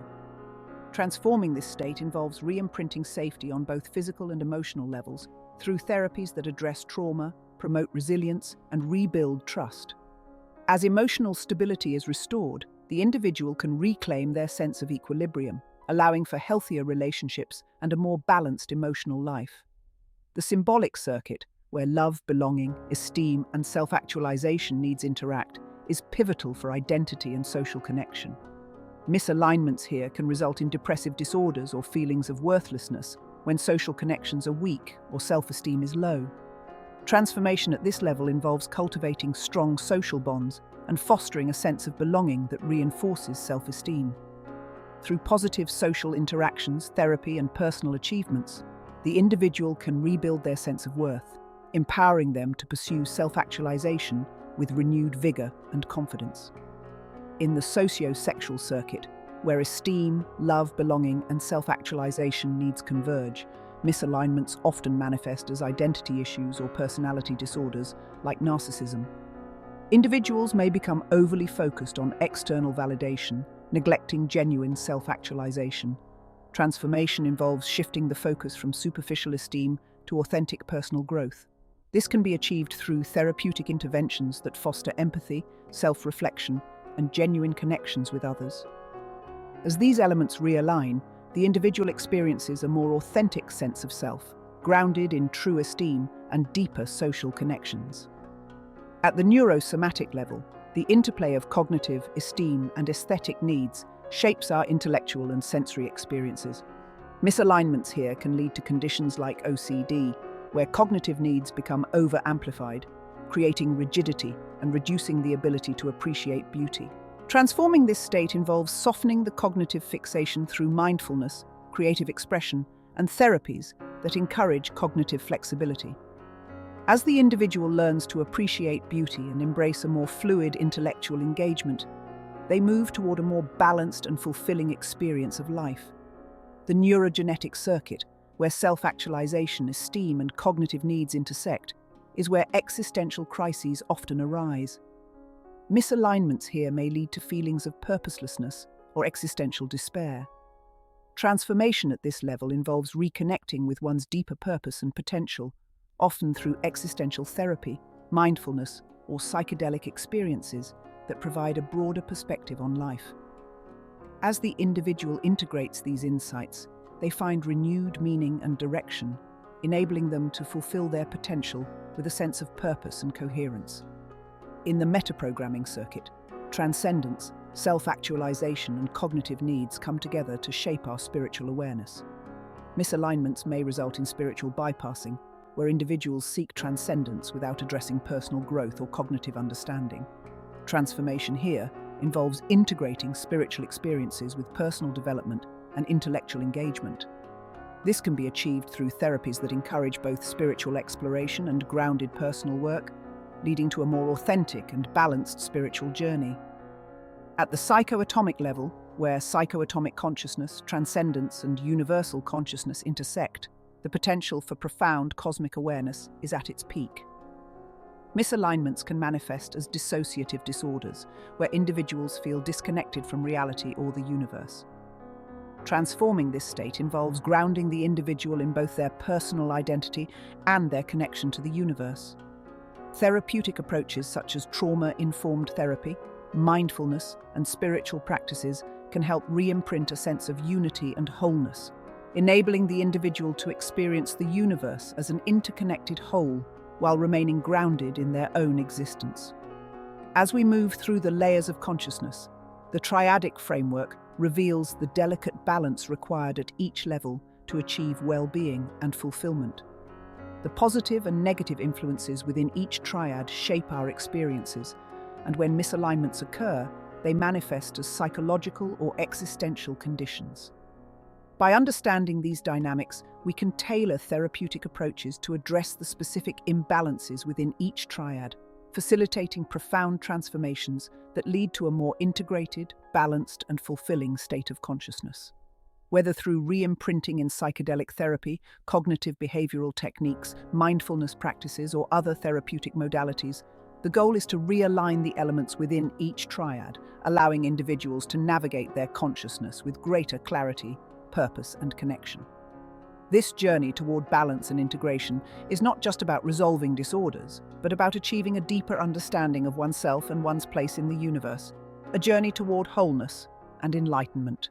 Speaker 1: Transforming this state involves re-imprinting safety on both physical and emotional levels through therapies that address trauma, promote resilience, and rebuild trust. As emotional stability is restored, the individual can reclaim their sense of equilibrium, allowing for healthier relationships and a more balanced emotional life. The symbolic circuit, where love, belonging, esteem, and self-actualization needs interact, is pivotal for identity and social connection. Misalignments here can result in depressive disorders or feelings of worthlessness when social connections are weak or self-esteem is low. Transformation at this level involves cultivating strong social bonds and fostering a sense of belonging that reinforces self-esteem. Through positive social interactions, therapy, and personal achievements, the individual can rebuild their sense of worth, empowering them to pursue self-actualization with renewed vigor and confidence. In the socio-sexual circuit, where esteem, love, belonging, and self-actualization needs converge, misalignments often manifest as identity issues or personality disorders like narcissism. Individuals may become overly focused on external validation, neglecting genuine self-actualization. Transformation involves shifting the focus from superficial esteem to authentic personal growth. This can be achieved through therapeutic interventions that foster empathy, self-reflection, and genuine connections with others. As these elements realign, the individual experiences a more authentic sense of self, grounded in true esteem and deeper social connections. At the neurosomatic level, the interplay of cognitive, esteem, and aesthetic needs shapes our intellectual and sensory experiences. Misalignments here can lead to conditions like OCD, where cognitive needs become over-amplified, creating rigidity and reducing the ability to appreciate beauty. Transforming this state involves softening the cognitive fixation through mindfulness, creative expression, and therapies that encourage cognitive flexibility. As the individual learns to appreciate beauty and embrace a more fluid intellectual engagement, they move toward a more balanced and fulfilling experience of life. The neurogenetic circuit, where self-actualization, esteem, and cognitive needs intersect, is where existential crises often arise. Misalignments here may lead to feelings of purposelessness or existential despair. Transformation at this level involves reconnecting with one's deeper purpose and potential, often through existential therapy, mindfulness, or psychedelic experiences that provide a broader perspective on life. As the individual integrates these insights, they find renewed meaning and direction, enabling them to fulfill their potential with a sense of purpose and coherence. In the metaprogramming circuit, transcendence, self-actualization, and cognitive needs come together to shape our spiritual awareness. Misalignments may result in spiritual bypassing, where individuals seek transcendence without addressing personal growth or cognitive understanding. Transformation here involves integrating spiritual experiences with personal development and intellectual engagement. This can be achieved through therapies that encourage both spiritual exploration and grounded personal work, leading to a more authentic and balanced spiritual journey. At the psychoatomic level, where psychoatomic consciousness, transcendence, and universal consciousness intersect, the potential for profound cosmic awareness is at its peak. Misalignments can manifest as dissociative disorders, where individuals feel disconnected from reality or the universe. Transforming this state involves grounding the individual in both their personal identity and their connection to the universe. Therapeutic approaches such as trauma-informed therapy, mindfulness, and spiritual practices can help re-imprint a sense of unity and wholeness, enabling the individual to experience the universe as an interconnected whole while remaining grounded in their own existence. As we move through the layers of consciousness, the Triadic framework reveals the delicate balance required at each level to achieve well-being and fulfillment. The positive and negative influences within each triad shape our experiences, and when misalignments occur, they manifest as psychological or existential conditions. By understanding these dynamics, we can tailor therapeutic approaches to address the specific imbalances within each triad, facilitating profound transformations that lead to a more integrated, balanced, and fulfilling state of consciousness. Whether through re-imprinting in psychedelic therapy, cognitive behavioral techniques, mindfulness practices, or other therapeutic modalities, the goal is to realign the elements within each triad, allowing individuals to navigate their consciousness with greater clarity, purpose, and connection. This journey toward balance and integration is not just about resolving disorders, but about achieving a deeper understanding of oneself and one's place in the universe, a journey toward wholeness and enlightenment.